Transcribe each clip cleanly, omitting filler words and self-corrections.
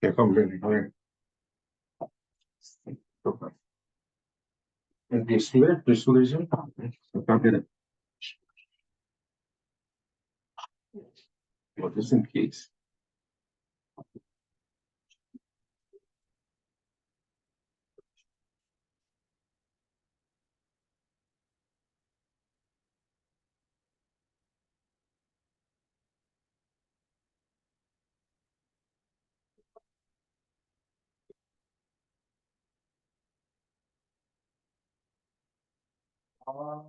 Yeah, come here, come here. And this solution, come get it. Well, just in case. Um,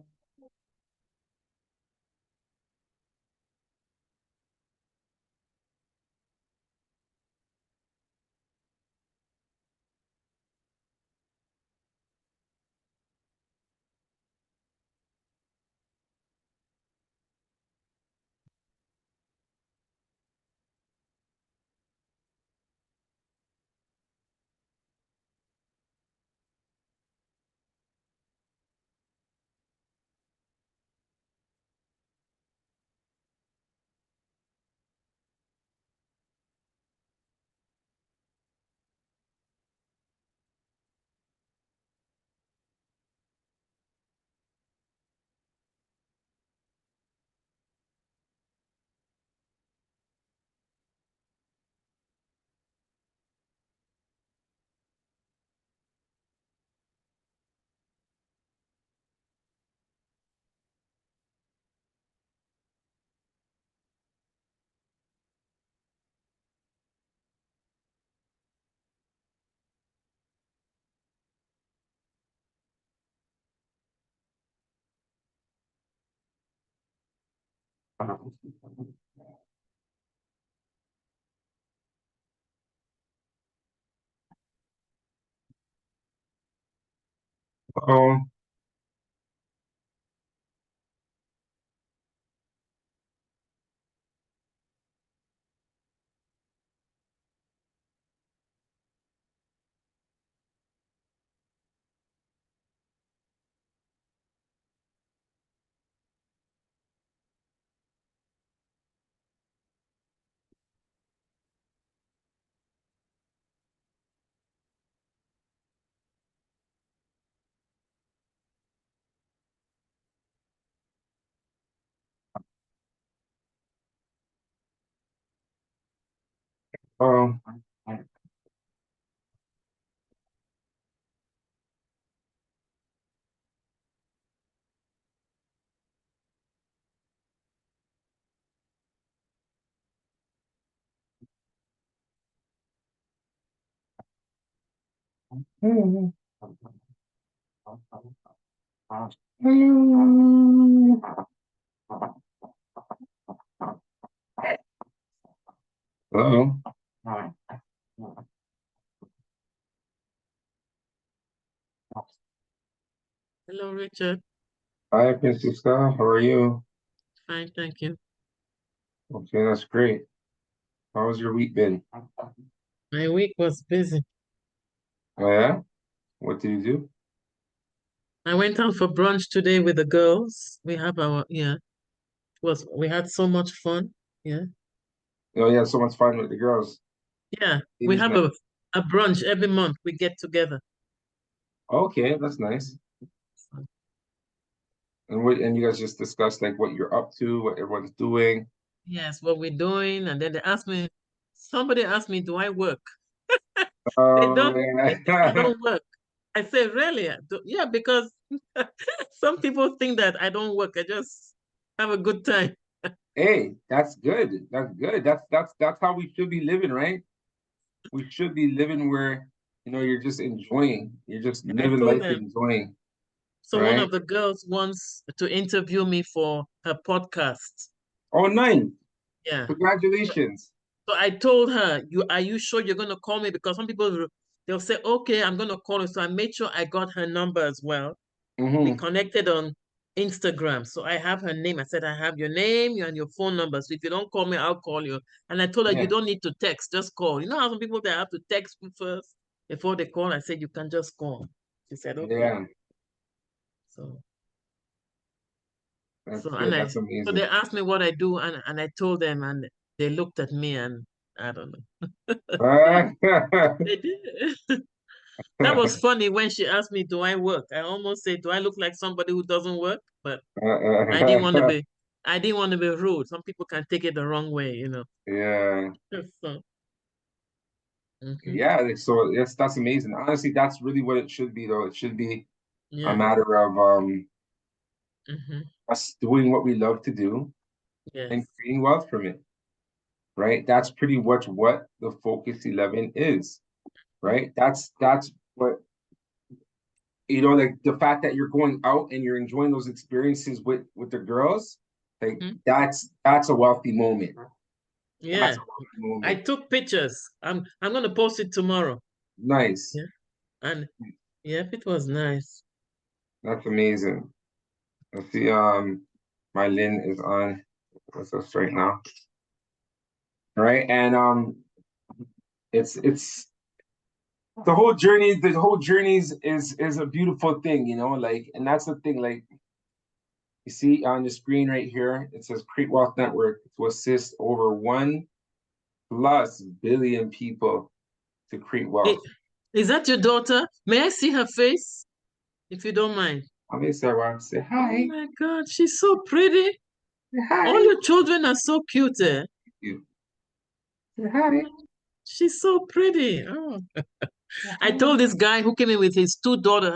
um, hello. Hello, Richard. Hi, Francisca. How are you? Fine, thank you. Okay, that's great. How's your week been? My week was busy. Oh, yeah? What did you do? I went out for brunch today with the girls. We had so much fun. Yeah. Oh, yeah, so much fun with the girls. Yeah. We Ladies' have night. a brunch every month. We get together. Okay, that's nice. And you guys just discussed like what you're up to, what everyone's doing. Yes, what we're doing. And then somebody asked me, do I work? Oh, They think I yeah. don't work. I say, really? Yeah, because some people think that I don't work. I just have a good time. Hey, that's good. That's good. That's how we should be living, right? We should be living where, you're just enjoying. You're just I living told life them. enjoying, So one right? of the girls wants to interview me for her podcast. Oh, nice. Yeah. Congratulations. So I told her, are you sure you're gonna call me? Because some people they'll say, okay, I'm gonna call you. So I made sure I got her number as well. We Mm-hmm. connected on Instagram. So I have her name. I said, I have your name and your phone number. So if you don't call me, I'll call you. And I told her, you Yeah. don't need to text, just call. You know how some people they have to text me first before they call? I said, you can just call. She said, okay. Yeah. So That's So good. and I That's so they amazing. asked me what I do and I told them and they looked at me and I don't know. Uh, They did. That was funny when she asked me, do I work? I almost said, do I look like somebody who doesn't work? But I didn't want to be I didn't want to be rude. Some people can take it the wrong way, you know. yeah. So, mhm. Yeah, so yes, that's amazing. Honestly, that's really what it should be, though. It should be a Yeah. matter of Hmm. us doing what we love to do and Yes. creating wealth from it, right? That's pretty much what the Focus 11 is, right? That's what like the fact that you're going out and you're enjoying those experiences with the girls, like Mhm. that's a wealthy moment. That's Yeah. a wealthy I moment. took pictures. I'm gonna post it tomorrow. Nice. Yeah. And yep, it was nice. That's amazing. Let's see. My Lynn is on with us right now. All right, and it's the whole journey. The whole journey is a beautiful thing, like, and that's the thing. Like you see on the screen right here, it says Create Wealth Network to assist over 1+ billion people to create Eh, wealth. is that your daughter? May I see her face, if you don't mind? I mean, Sarah, say Oh hi. my God, she's so pretty. Say All hi. your children are so cute, eh? You say hi. She's so pretty. Oh. Say I hi. told this guy who came in with his two daughters,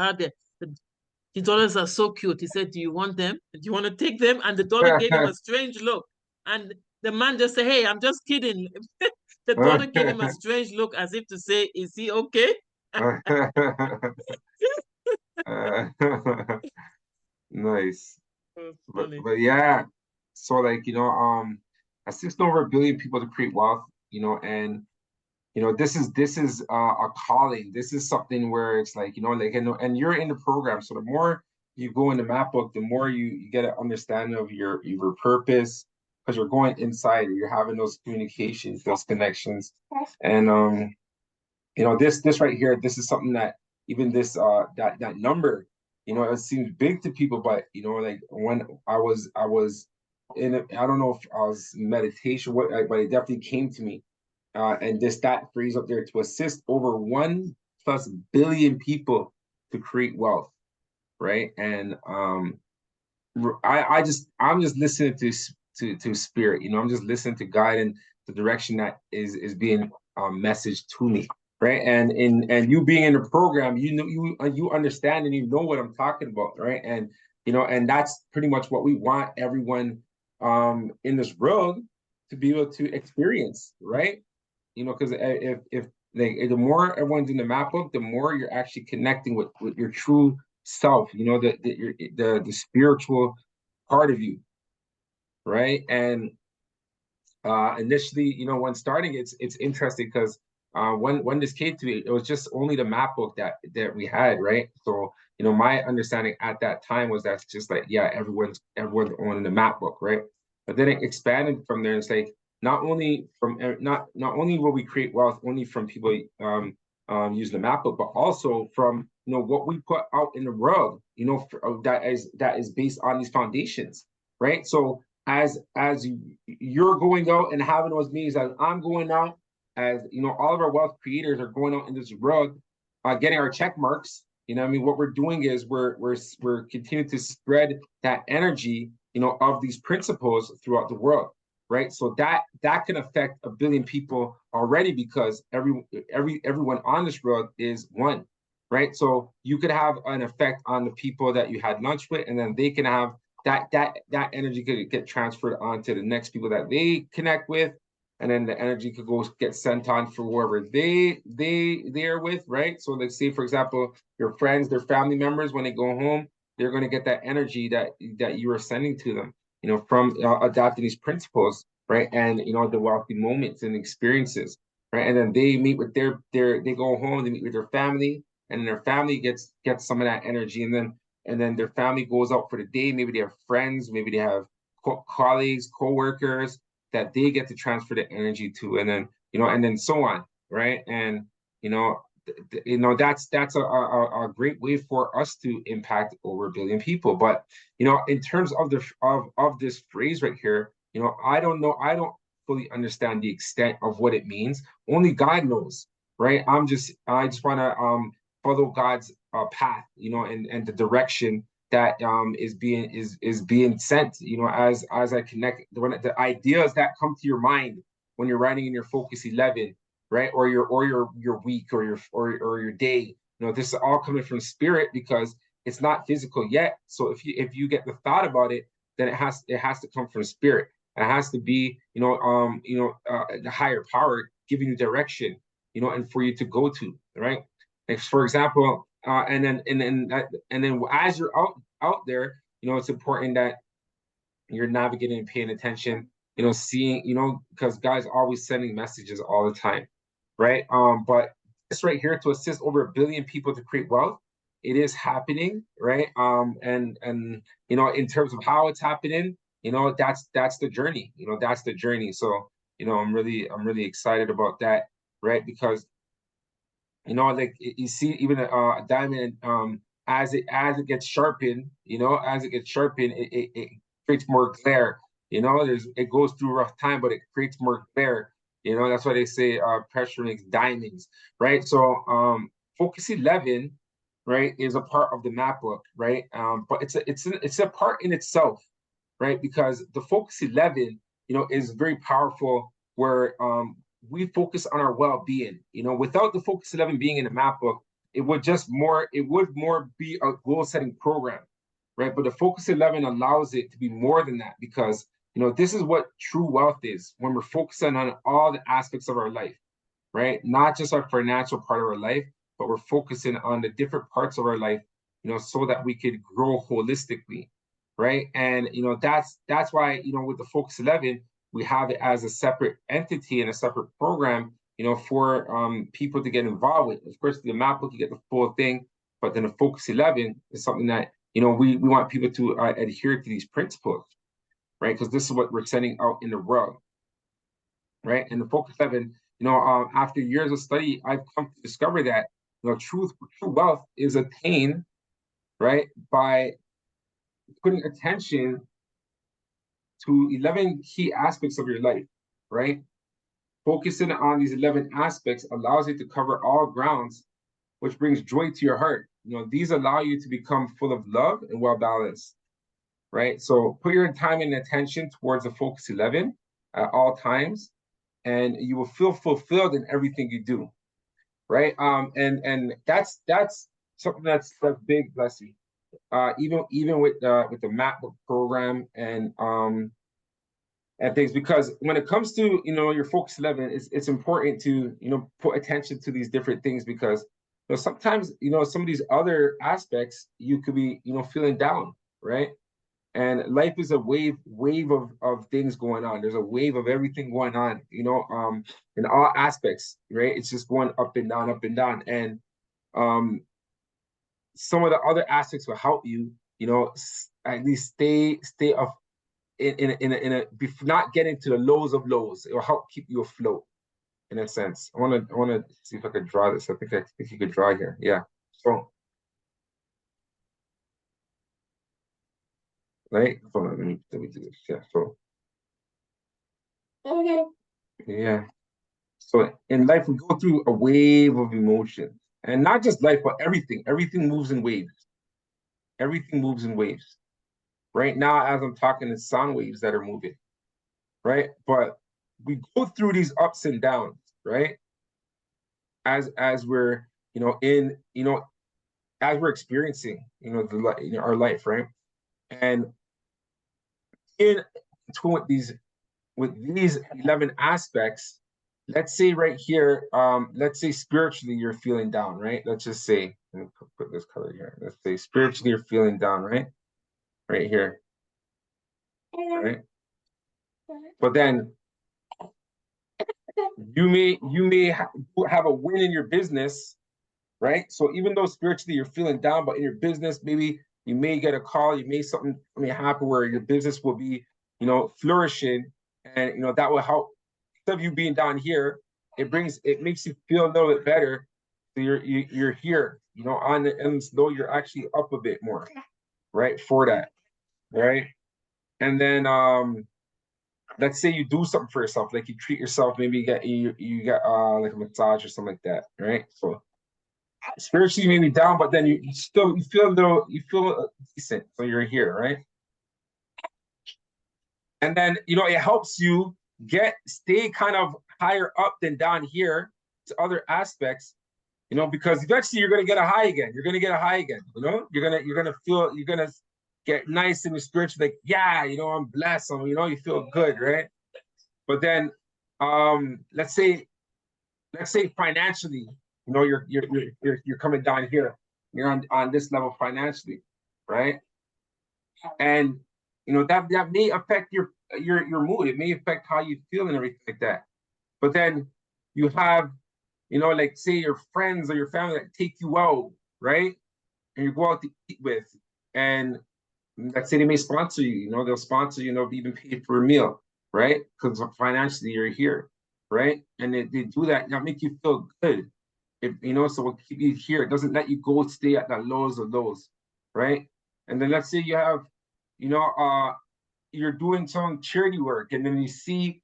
his daughters are so cute. He said, do you want them? Do you want to take them? And the daughter gave him a strange look. And the man just said, hey, I'm just kidding. The daughter gave him a strange look as if to say, is he okay? Nice. Oh, But funny. but yeah. So like, assist over 1 billion people to create wealth, and this is a calling. This is something where it's like, like, and you're in the program. So the more you go in the map book, the more you get an understanding of your purpose, because you're going inside, you're having those communications, those connections. And this right here, this is something that even this that number, it seems big to people, but like when I was in I don't know if I was in meditation, but it definitely came to me. And this that phrase up there, to assist over 1+ billion people to create wealth, right? And I'm just listening to spirit. I'm just listening to guide and the direction that is being messaged to me, right? And you being in the program, you understand and you know what I'm talking about, right? And that's pretty much what we want everyone in this world to be able to experience, right? Because if like the more everyone's in the map book, the more you're actually connecting with your true self, the spiritual part of you, right? And initially, when starting, it's interesting because when this came to me, it was just only the map book that we had, right? So my understanding at that time was that's just like, yeah, everyone's owning the map book, right? But then it expanded from there. It's like not only will we create wealth only from people using the map book, but also from what we put out in the world, that is based on these foundations, right? So as you're going out and having those meetings, as I'm going out, as all of our wealth creators are going out in this world, getting our check marks. I mean, what we're doing is we're continuing to spread that energy, of these principles throughout the world, right? So that can affect 1 billion people already, because everyone on this world is one, right? So you could have an effect on the people that you had lunch with, and then they can have that energy could get transferred on to the next people that they connect with, and then the energy could go get sent on for whoever they're with, right? So let's say, for example, your friends, their family members, when they go home, they're going to get that energy that you are sending to them, from adopting these principles, right? And the wealthy moments and experiences, right? And then they meet with they go home, they meet with their family, and then their family gets some of that energy, and then their family goes out for the day. Maybe they have friends, maybe they have colleagues, co-workers that they get to transfer the energy to, and then so on, right? And you know, that's a great way for us to impact over 1 billion people. But in terms of the of this phrase right here, I don't know, fully understand the extent of what it means. Only God knows, right? I just want to follow God's path, and the direction that is being sent, as I connect the ideas that come to your mind when you're writing in your Focus 11, right? Or your week or your day. This is all coming from spirit because it's not physical yet. So if you get the thought about it, then it has to come from spirit. It has to be, the higher power giving you direction, and for you to go to, right? Like for example, and then as you're out there, it's important that you're navigating and paying attention, seeing, because God's always sending messages all the time, right? But this right here, to assist over 1 billion people to create wealth, it is happening, right? And in terms of how it's happening, that's the journey, that's the journey. So, I'm really excited about that, right? Because like you see, even a diamond, as it gets sharpened, it creates more glare. It goes through a rough time, but it creates more glare. That's why they say pressure makes diamonds, right? So Focus 11, right, is a part of the map book, right? But it's a part in itself, right? Because the Focus 11, is very powerful, where we focus on our well-being. Without the Focus 11 being in the map book, it would more be a goal-setting program, right? But the Focus 11 allows it to be more than that, because this is what true wealth is, when we're focusing on all the aspects of our life, right? Not just our financial part of our life, but we're focusing on the different parts of our life, so that we could grow holistically, right? And that's why, with the Focus 11, we have it as a separate entity and a separate program, for people to get involved with. Of course, the map book, you get the full thing, but then the Focus 11 is something that we want people to adhere to these principles, right? Because this is what we're sending out in the world, right? And the Focus 11, after years of study, I've come to discover that true wealth is attained, right, by putting attention to 11 key aspects of your life, right? Focusing on these 11 aspects allows you to cover all grounds, which brings joy to your heart. These allow you to become full of love and well balanced, right? So put your time and attention towards the Focus 11 at all times, and you will feel fulfilled in everything you do, right? And that's something that's big, bless you. Even with the MacBook program and things, because when it comes to your Focus 11, it's important to put attention to these different things, because sometimes some of these other aspects you could be feeling down, right? And life is a wave of things going on. There's a wave of everything going on, in all aspects, right? It's just going up and down, up and down. And some of the other aspects will help you, at least stay off not get into the lows of lows. It will help keep you afloat, in a sense. I wanna see if I could draw this. I think you could draw here. Yeah. So, right. Hold on. Let me do this. Yeah. So, yeah. So in life, we go through a wave of emotions, and not just life, but everything. Everything moves in waves. Everything moves in waves. Right now, as I'm talking, it's sound waves that are moving, right? But we go through these ups and downs, right? As we're, in, as we're experiencing, our life, right? And in with these 11 aspects, let's say right here, let's say spiritually you're feeling down, right? Let's just say, let me put this color here. Let's say spiritually you're feeling down, right? Right here, right? But then you may have a win in your business, right? So even though spiritually you're feeling down, but in your business, maybe you may get a call, you may something may happen where your business will be, flourishing, and that will help. Instead of you being down here, it makes you feel a little bit better. So you're here, on the ends, though you're actually up a bit more, right? For that, right? And then let's say you do something for yourself, like you treat yourself, maybe you get like a massage or something like that, right? So spiritually maybe down, but then you still you feel a little you feel decent, so you're here, right? And then it helps you stay kind of higher up than down here to other aspects, because eventually you're gonna get a high again. You're gonna get a high again. You're gonna feel you're gonna get nice in the spiritual, like, yeah, I'm blessed. You feel good, right? But then, let's say financially, you're coming down here. You're on this level financially, right? And that may affect your mood. It may affect how you feel and everything like that. But then you have, like say your friends or your family that take you out, right? And you go out to eat with, and let's say they may sponsor you. They'll sponsor you. They'll even pay for a meal, right? Because financially you're here, right? And they do that make you feel good. So we'll keep you here. It doesn't let you go stay at the lows of lows, right? And then let's say you have, you know, you're doing some charity work, and then you see,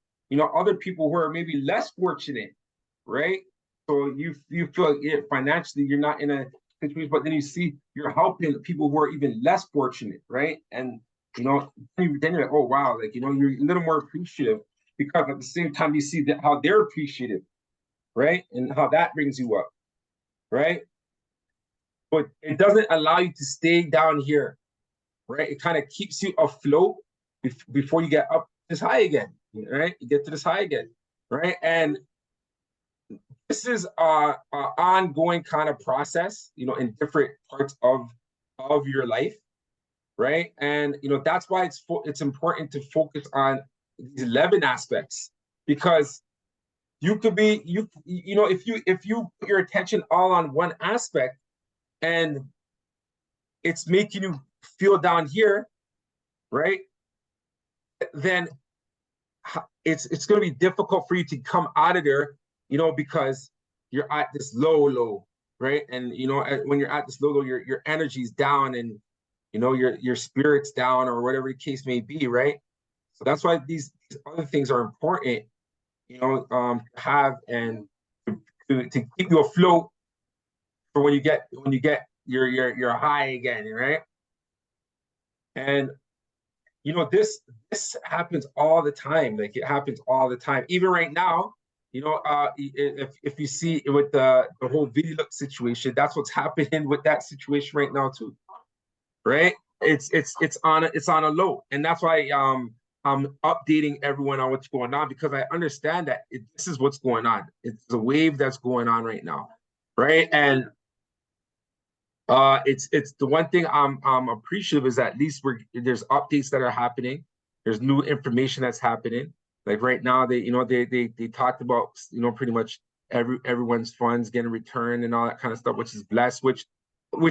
other people who are maybe less fortunate, right? So you feel it financially, you're not in a situation, but then you see you're helping people who are even less fortunate, right? And then you're like, oh wow, like you're a little more appreciative because at the same time you see that how they're appreciative, right? And how that brings you up, right? But it doesn't allow you to stay down here, right? It kind of keeps you afloat before you get up this high again, right? You get to this high again, right? And this is a ongoing kind of process, in different parts of your life, right? And that's why it's important to focus on these 11 aspects, because you could be if you put your attention all on one aspect and it's making you feel down here, right? Then it's going to be difficult for you to come out of there, because you're at this low, right? And when you're at this low, your energy's down, and your spirit's down, or whatever the case may be, right? So that's why these other things are important, to have, and to keep you afloat for when you get your high again, right? And this happens all the time. Like, it happens all the time. Even right now, if you see with the whole video look situation, that's what's happening with that situation right now too, right? It's on a low, and that's why I'm updating everyone on what's going on, because I understand that this is what's going on. It's the wave that's going on right now, right? And it's the one thing I'm appreciative is that at least there's updates that are happening. There's new information that's happening. Like right now, they talked about pretty much everyone's funds getting returned and all that kind of stuff, which is blessed, which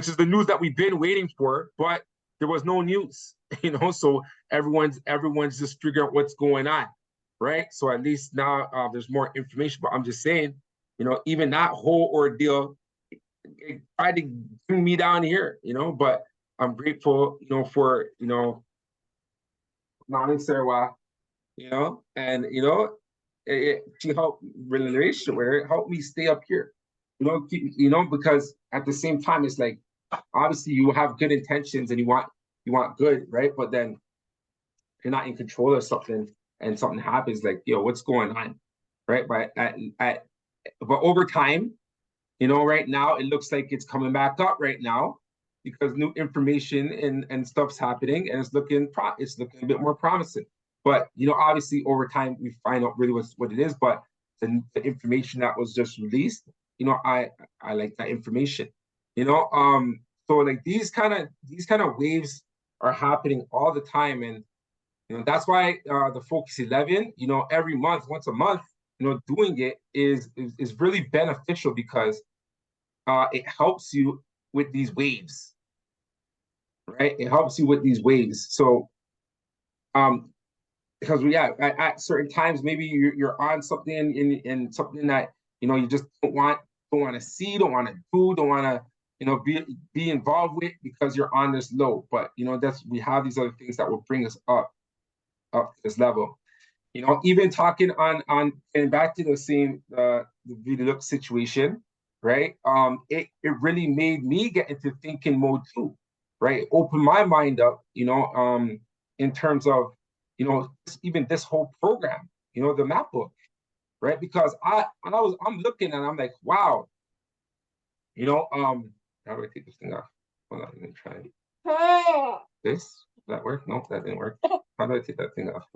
is the news that we've been waiting for, but there was no news, so everyone's just figuring out what's going on, right? So at least now there's more information. But I'm just saying, even that whole ordeal, it tried to bring me down here, but I'm grateful, for, Mama Sarah, and she helped relationship with her, it helped me stay up here, because at the same time, it's like, obviously you have good intentions and you want good, right? But then you're not in control of something, and something happens, like, what's going on, right? But over time, right now it looks like it's coming back up right now, because new information and stuff's happening, and it's looking a bit more promising. But obviously over time we find out really what it is. But the information that was just released, I like that information. So like these kind of waves are happening all the time, and that's why the Focus 11, every month, once a month, doing it is really beneficial, because it helps you with these waves, right? It helps you with these waves. So, because at certain times, maybe you're on something in something that you just don't want to see, don't want to do, don't want to be involved with, because you're on this low. But we have these other things that will bring us up to this level. You know, even talking on and back to the same the video look situation, right? It really made me get into thinking mode too, right? Open my mind up, in terms of, even this whole program, the map book, right? Because I'm looking and I'm like, wow, how do I take this thing off? Hold on, let me try this. Did that work? Nope, that didn't work. How do I take that thing off?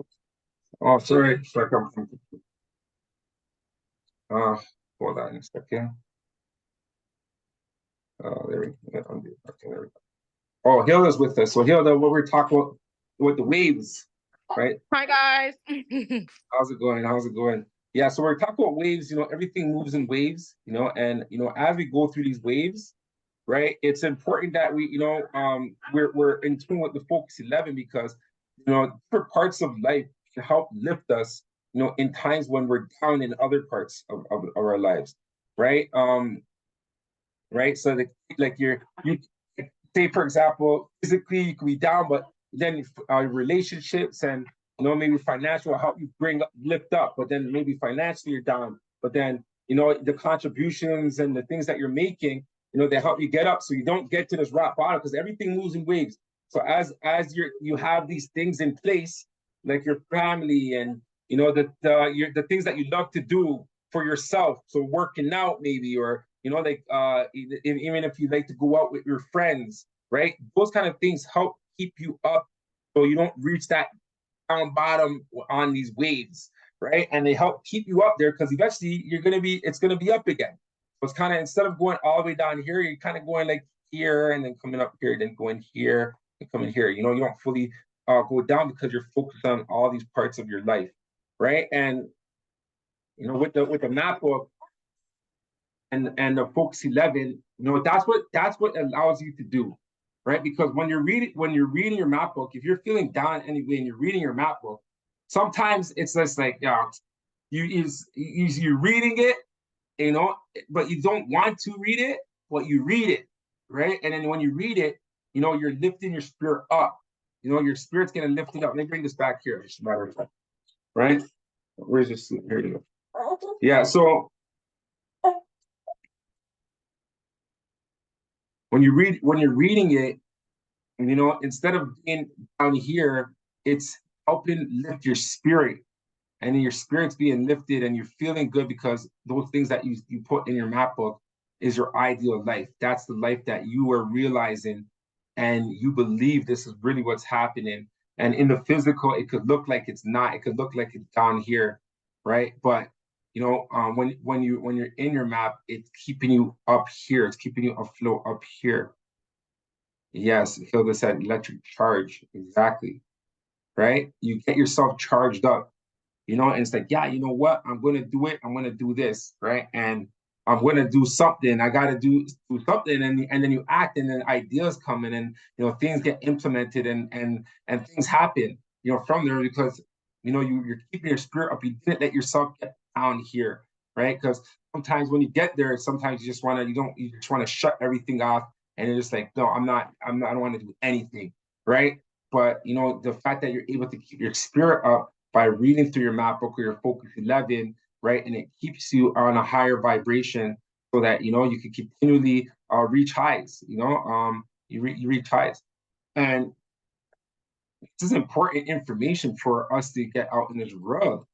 Oh, sorry. Uh, hold on a second. There we go. Okay, there we go. Oh, Hilda's with us. So Hilda, what we're talking about with the waves, right? Hi guys. How's it going? How's it going? Yeah, so we're talking about waves, everything moves in waves, and as we go through these waves, right, it's important that we, we're in tune with the Focus 11 because, different parts of life can help lift us, in times when we're down in other parts of our lives, right? Right? So like you say, for example, physically you can be down, but then relationships and maybe financial will help you lift up, but then maybe financially you're down. But then the contributions and the things that you're making, they help you get up so you don't get to this rock bottom because everything moves in waves. So as you have these things in place, like your family and the things that you love to do for yourself. So working out maybe, or like even if you like to go out with your friends, right? Those kind of things help keep you up so you don't reach that down bottom on these waves, right? And they help keep you up there because eventually it's gonna be up again. So it's kind of, instead of going all the way down here, you're kind of going like here and then coming up here, then going here and coming here. You don't fully go down because you're focused on all these parts of your life, right? And with the map book and the Focus 11, that's what allows you to do, right? Because when you're reading your map book, if you're feeling down anyway and you're reading your map book, sometimes it's just like, you're reading it, but you don't want to read it, but you read it, right? And then when you read it, you're lifting your spirit up. Your spirit's gonna lift it up. Let me bring this back here, as a matter of fact, right? Where's this? Here you go. Yeah, so when you're reading it, instead of being down here, it's helping lift your spirit, and your spirit's being lifted, and you're feeling good because those things that you put in your map book is your ideal life. That's the life that you are realizing, and you believe this is really what's happening. And in the physical, it could look like it's not. It could look like it's down here, right? But when you're in your map, it's keeping you up here. It's keeping you afloat up here. Yes, Hilda said electric charge. Exactly. Right? You get yourself charged up, and it's like, yeah, you know what? I'm gonna do it. I'm gonna do this, right? And I'm gonna do something. I gotta do something, and then you act, and then ideas come in, and things get implemented, and things happen, from there because you're keeping your spirit up. You didn't let yourself get down here, right? Because sometimes when you get there, sometimes you just you just want to shut everything off, and you're just like, no, I don't want to do anything, right? But the fact that you're able to keep your spirit up by reading through your map book or your Focus 11, right? And it keeps you on a higher vibration so that, you can continually reach highs, you reach highs. And this is important information for us to get out in this world,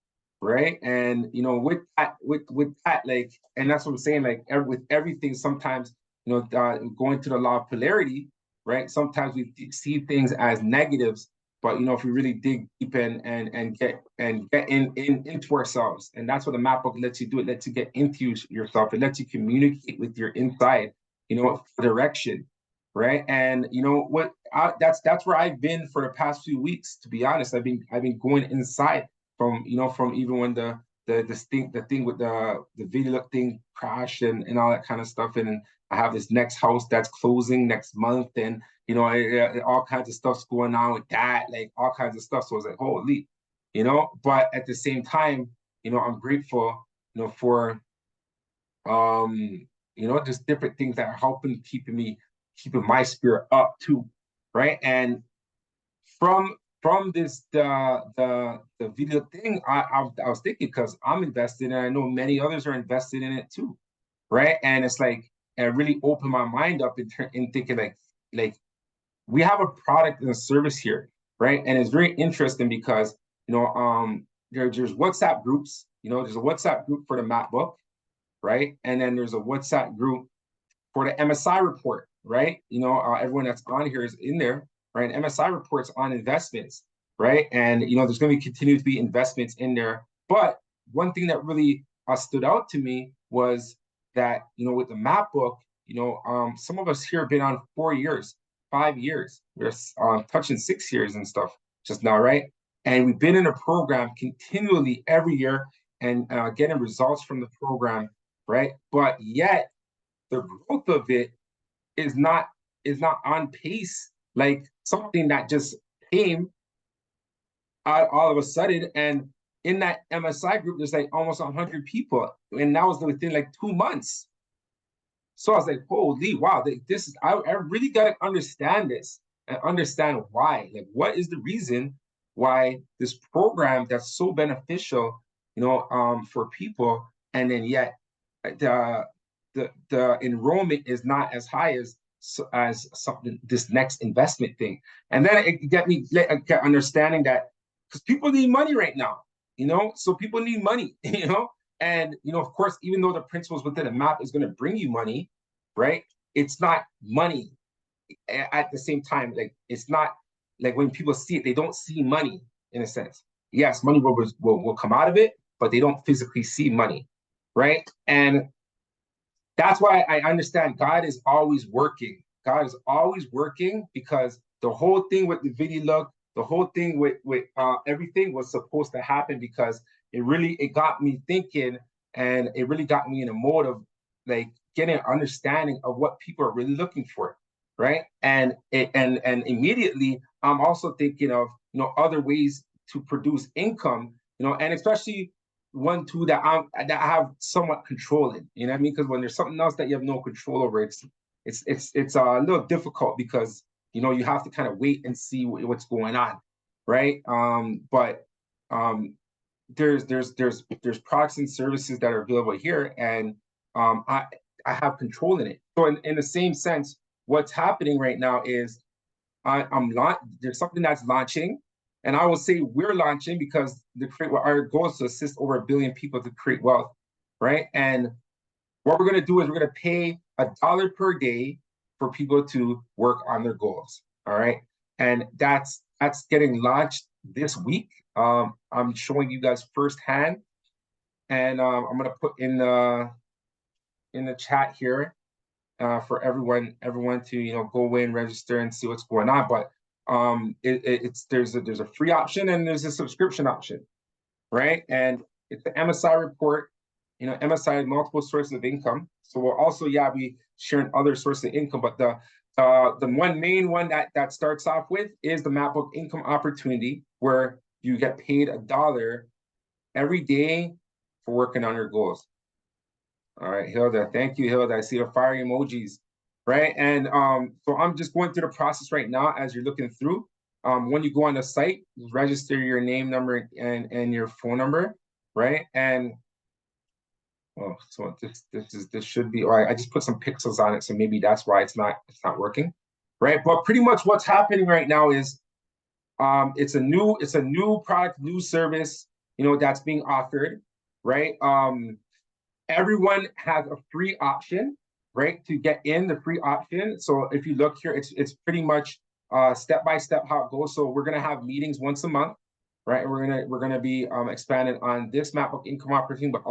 right? And with that, like, and that's what I'm saying, like with everything, sometimes going to the law of polarity, right? Sometimes we see things as negatives, but if we really dig deep and get into ourselves, and that's what the map book lets you do. It lets you get into yourself. It lets you communicate with your inside, for direction, right? And that's where I've been for the past few weeks. To be honest, I've been going inside from even when the thing with the video thing crashed and all that kind of stuff, and I have this next house that's closing next month, and all kinds of stuff's going on with that, like all kinds of stuff. So I was like, holy, But at the same time, I'm grateful, for just different things that are keeping my spirit up too, right? And from from this the video thing, I was thinking because I'm invested and I know many others are invested in it too, right? And it's like it really opened my mind up in thinking like we have a product and a service here, right? And it's very interesting because there's WhatsApp groups. There's a WhatsApp group for the MacBook, right? And then there's a WhatsApp group for the MSI report, right? Everyone that's on here is in there, right? And MSI reports on investments, right? And there's going to continue to be investments in there. But one thing that really stood out to me was that with the MacBook, some of us here have been on 4 years, 5 years. We're touching 6 years and stuff just now, right? And we've been in a program continually every year and getting results from the program, right? But yet the growth of it is not on pace like something that just came out all of a sudden. And in that MSI group, there's like almost 100 people, and that was within like 2 months. So I was like, holy wow, this is I really gotta understand this and understand why. Like, what is the reason why this program that's so beneficial, for people, and then yet the the enrollment is not as high as something this next investment thing. And then it get me get understanding that because people need money right now, so people need money, and of course, even though the principles within a map is going to bring you money, right? It's not money at the same time. Like, it's not like when people see it, they don't see money in a sense. Yes, money will come out of it, but they don't physically see money, right? And that's why I understand God is always working. God is always working because the whole thing with the video look, the whole thing with everything was supposed to happen because it got me thinking, and it really got me in a mode of like getting an understanding of what people are really looking for, right? And immediately I'm also thinking of other ways to produce income, and especially one too that I have somewhat control in. You know what I mean? Because when there's something else that you have no control over, it's a little difficult because you have to kind of wait and see what's going on, right? But there's products and services that are available here, and I have control in it. So in the same sense, what's happening right now is there's something that's launching, and I will say we're launching because our goal is to assist over 1 billion people to create wealth, right? And what we're going to do is we're going to pay $1 per day for people to work on their goals, all right? And that's getting launched this week. I'm showing you guys firsthand, and I'm going to put in the chat here for everyone to go in, register, and see what's going on. But there's a free option and there's a subscription option, right? And it's the MSI report. MSI has multiple sources of income, so we'll also be sharing other sources of income. But the one main one that starts off with is the MacBook Income Opportunity, where you get paid $1 every day for working on your goals. All right, Hilda. Thank you, Hilda. I see the fire emojis, right? And so I'm just going through the process right now as you're looking through. When you go on the site, register your name, number, and your phone number, right? And so this should be. Or I just put some pixels on it, so maybe that's why it's not working, right? But pretty much what's happening right now is it's a new product, new service, that's being offered, right? Everyone has a free option, right, to get in the free option. So if you look here, it's pretty much step by step how it goes. So we're gonna have meetings once a month, right? And we're gonna be expanding on this MacBook Income Opportunity, but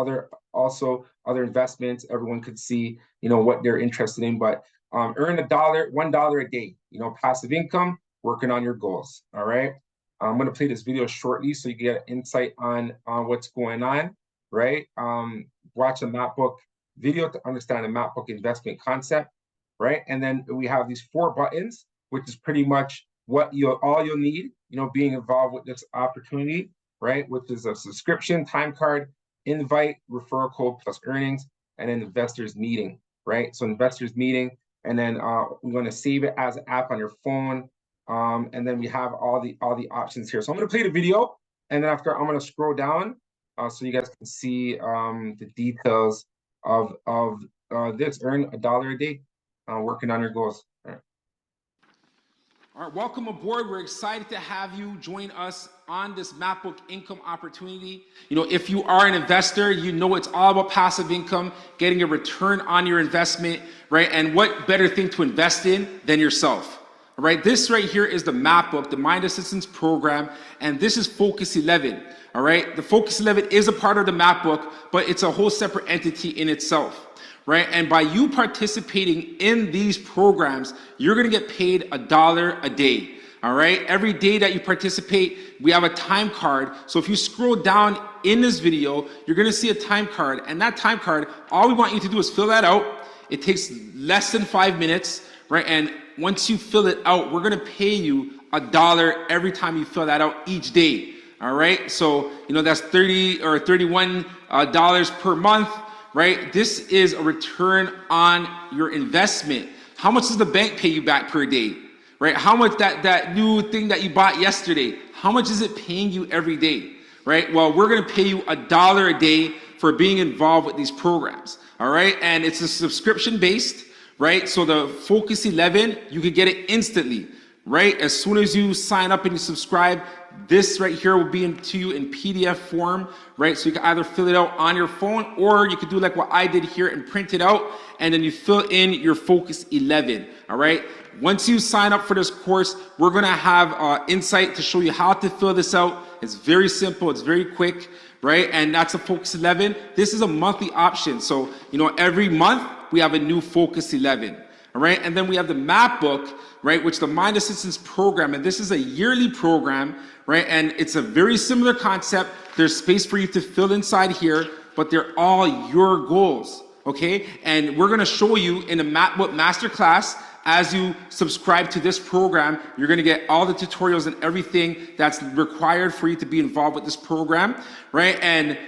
other investments. Everyone could see what they're interested in, but earn $1 a day. Passive income, working on your goals. All right. I'm gonna play this video shortly so you get an insight on what's going on, right? Watch a MacBook video to understand the MacBook investment concept, right? And then we have these 4 buttons, which is pretty much what all you'll need, being involved with this opportunity, right? Which is a subscription, time card, invite, referral code plus earnings, and then investors meeting, right? So investors meeting, and then we're going to save it as an app on your phone. And then we have all the options here. So I'm gonna play the video, and then after I'm gonna scroll down so you guys can see the details of this. Earn $1 a day, working on your goals. All right, welcome aboard. We're excited to have you join us on this MacBook income opportunity. You know, if you are an investor, you know it's all about passive income, getting a return on your investment, right? And what better thing to invest in than yourself? All right, this right here is the MacBook, the Mind Assistance Program, and this is Focus 11. All right, the Focus 11 is a part of the MacBook, but it's a whole separate entity in itself. Right? And by you participating in these programs, you're going to get paid $1 a day. All right. Every day that you participate, we have a time card. So if you scroll down in this video, you're going to see a time card. And that time card, all we want you to do is fill that out. It takes less than 5 minutes. Right. And once you fill it out, we're going to pay you $1 every time you fill that out each day. All right. So, you know, that's $30 or $31 per month. Right? This is a return on your investment. How much does the bank pay you back per day? Right? How much that new thing that you bought yesterday, how much is it paying you every day? Right? Well, we're going to pay you $1 a day for being involved with these programs. All right? And it's a subscription based, right? So the Focus 11, you can get it instantly, right? As soon as you sign up and you subscribe, this right here will be to you in PDF form, right? So you can either fill it out on your phone, or you could do like what I did here and print it out, and then you fill in your Focus 11, all right? Once you sign up for this course, we're gonna have insight to show you how to fill this out. It's very simple, it's very quick, right? And that's a Focus 11. This is a monthly option. So, you know, every month we have a new Focus 11, all right? And then we have the MacBook, right, which is the Mind Assistance Program, and this is a yearly program, right? And it's a very similar concept. There's space for you to fill inside here, but they're all your goals, okay? And we're gonna show you in the MacBook Masterclass, as you subscribe to this program, you're gonna get all the tutorials and everything that's required for you to be involved with this program, right? And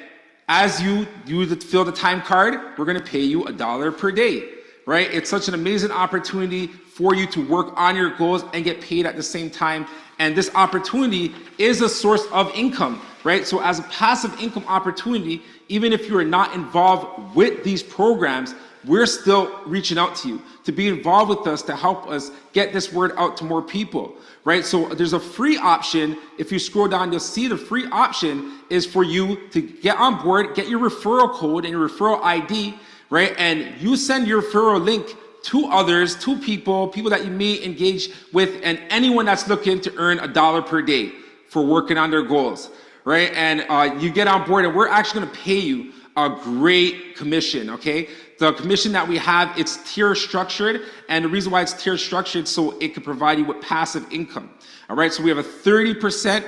as you fill the time card, we're gonna pay you $1 per day, right? It's such an amazing opportunity for you to work on your goals and get paid at the same time. And this opportunity is a source of income, right? So as a passive income opportunity, even if you are not involved with these programs, we're still reaching out to you to be involved with us, to help us get this word out to more people, right? So there's a free option. If you scroll down, you'll see the free option is for you to get on board, get your referral code and your referral ID, right? And you send your referral link to others, to people that you may engage with, and anyone that's looking to earn $1 per day for working on their goals, right? And you get on board, and we're actually gonna pay you a great commission, okay? The commission that we have, it's tier structured, and the reason why it's tier structured, so it can provide you with passive income, all right? So we have a 30%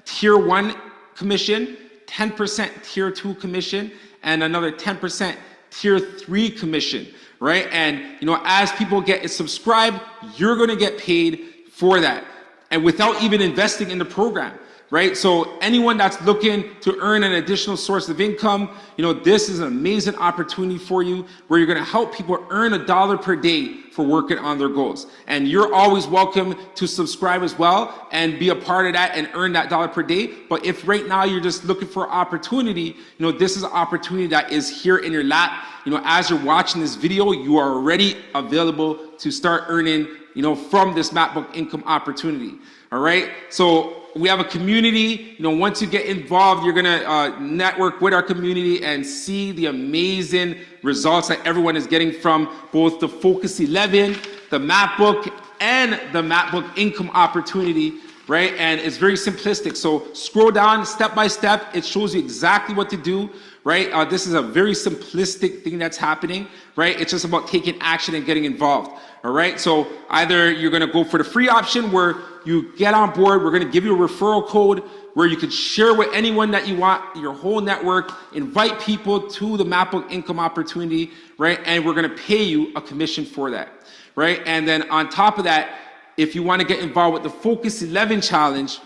tier 1 commission, 10% tier 2 commission, and another 10% tier 3 commission, right? And, you know, as people get subscribed, you're going to get paid for that, and without even investing in the program, right? So anyone that's looking to earn an additional source of income, you know, this is an amazing opportunity for you, where you're going to help people earn $1 per day for working on their goals. And you're always welcome to subscribe as well and be a part of that and earn that $1 per day. But if right now you're just looking for opportunity, you know, this is an opportunity that is here in your lap. You know, as you're watching this video, you are already available to start earning, you know, from this MacBook income opportunity. All right. So we have a community. You know, once you get involved, you're gonna network with our community and see the amazing results that everyone is getting from both the Focus 11, the MacBook, and the MacBook income opportunity, right? And it's very simplistic. So scroll down step by step. It shows you exactly what to do, right? This is a very simplistic thing that's happening, right? It's just about taking action and getting involved, all right? So either you're gonna go for the free option, where you get on board, we're gonna give you a referral code where you can share with anyone that you want, your whole network, invite people to the MacBook income opportunity, right? And we're gonna pay you a commission for that, right? And then on top of that, if you wanna get involved with the Focus 11 challenge,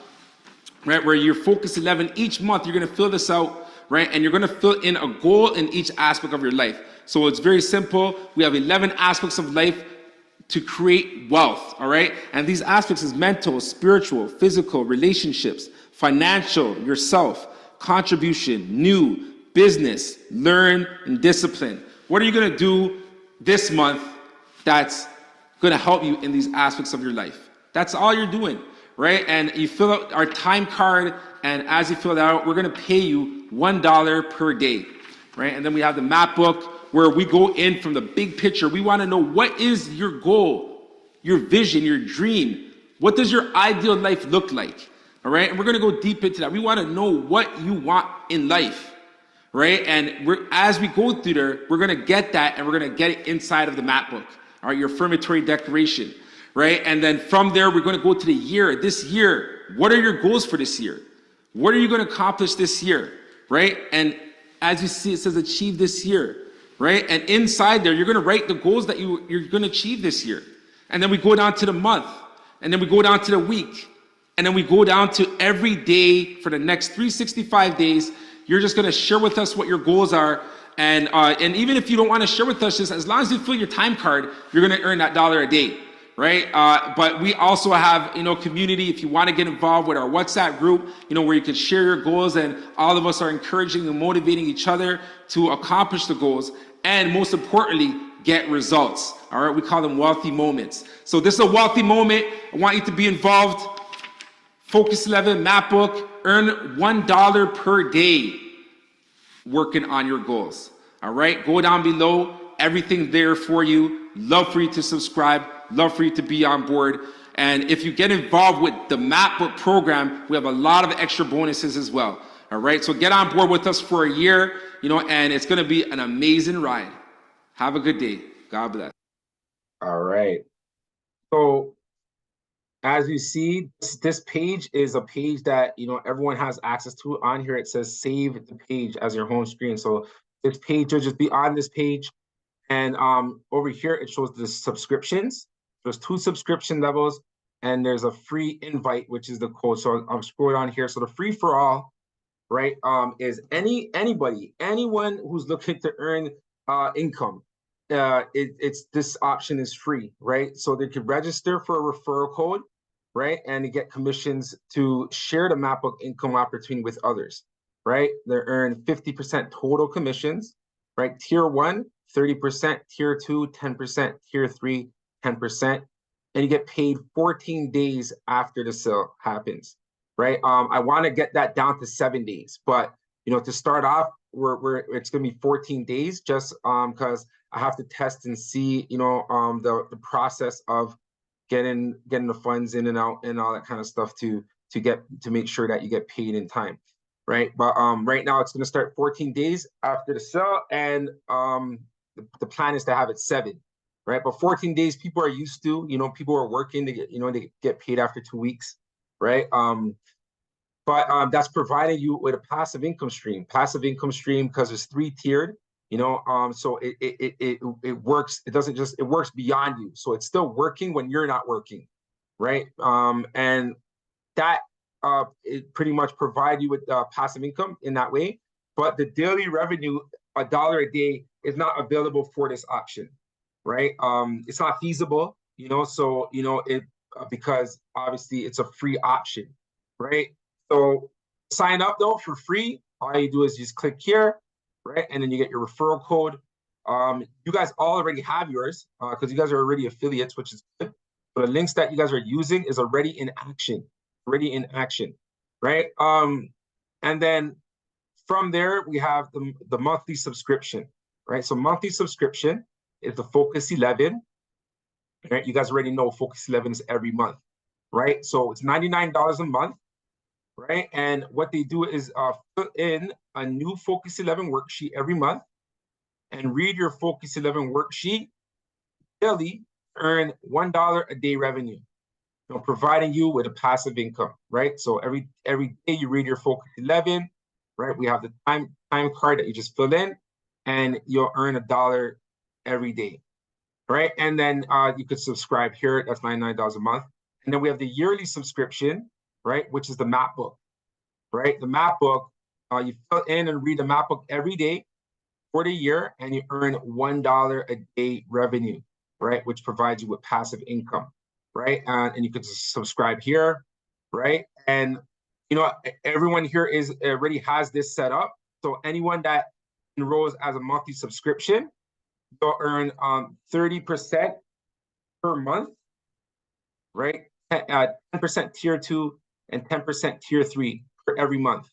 right, where you're Focus 11 each month, you're gonna fill this out, right? And you're gonna fill in a goal in each aspect of your life. So it's very simple. We have 11 aspects of life to create wealth, all right? And these aspects is mental, spiritual, physical, relationships, financial, yourself, contribution, new, business, learn, and discipline. What are you gonna do this month that's gonna help you in these aspects of your life? That's all you're doing, right? And you fill out our time card, and as you fill it out, we're gonna pay you $1 per day, right? And then we have the map book, where we go in from the big picture. We want to know, what is your goal, your vision, your dream? What does your ideal life look like? All right, and we're going to go deep into that. We want to know what you want in life, right? And as we go through there, we're going to get that, and we're going to get it inside of the map book. All right, your affirmatory declaration, right? And then from there, we're going to go to the year. This year, what are your goals for this year? What are you going to accomplish this year, right? And as you see, it says achieve this year. Right? And inside there, you're going to write the goals that you're going to achieve this year. And then we go down to the month. And then we go down to the week. And then we go down to every day for the next 365 days. You're just going to share with us what your goals are. And even if you don't want to share with us, just as long as you fill your time card, you're going to earn that $1 a day. Right? But we also have, community. If you want to get involved with our WhatsApp group, where you can share your goals, and all of us are encouraging and motivating each other to accomplish the goals. And most importantly, get results. All right, we call them wealthy moments. So this is a wealthy moment. I want you to be involved. Focus 11 map book. Earn $1 per day working on your goals. All right, go down below. Everything there for you. Love for you to subscribe. Love for you to be on board. And if you get involved with the map book program, we have a lot of extra bonuses as well. All right, so get on board with us for a year, and it's going to be an amazing ride. Have a good day. God bless. All right. So as you see, this page is a page that, everyone has access to. On here, it says save the page as your home screen. So this page will just be on this page. And over here, it shows the subscriptions. There's 2 subscription levels, and there's a free invite, which is the code. So I'm scrolling on here. So the free for all, right, is anyone who's looking to earn income. This option is free, right? So they could register for a referral code, right, and to get commissions to share the MapBook income opportunity with others, right? They earn 50% total commissions, right? Tier 1, 30%, tier 2, 10%, tier 3, 10%, and you get paid 14 days after the sale happens. Right. I want to get that down to 7 days, but to start off, it's going to be 14 days, just because I have to test and see, the process of getting the funds in and out and all that kind of stuff to make sure that you get paid in time. Right. But right now it's going to start 14 days after the sale, and the plan is to have it 7. Right. But 14 days, people are used to, people are working to get, they get paid after 2 weeks. Right. But that's providing you with a passive income stream because it's 3-tiered, so it works. It doesn't just, it works beyond you. So it's still working when you're not working. Right. And that it pretty much provide you with passive income in that way. But the daily revenue, $1 a day, is not available for this option. Right. It's not feasible, so, because obviously it's a free option. Right. So sign up though for free. All you do is just click here, right? And then you get your referral code. You guys all already have yours because you guys are already affiliates, which is good. So the links that you guys are using is already in action, right? And then from there, we have the monthly subscription, right? So monthly subscription is the Focus 11, right? You guys already know Focus 11 is every month, right? So it's $99 a month. Right, and what they do is fill in a new Focus 11 worksheet every month, and read your Focus 11 worksheet daily. Earn $1 a day revenue, providing you with a passive income. Right, so every day you read your Focus 11. Right, we have the time card that you just fill in, and you'll earn $1 every day. Right, and then you could subscribe here. That's $99 a month, and then we have the yearly subscription. Right, which is the map book, right? The map book, you fill in and read the map book every day for the year, and you earn $1 a day revenue. right? Which provides you with passive income, right? And you can subscribe here, right? And you know, everyone here is already has this set up. So anyone that enrolls as a monthly subscription, you'll earn 30% per month, right? 10% tier 2 and 10% tier 3 for every month.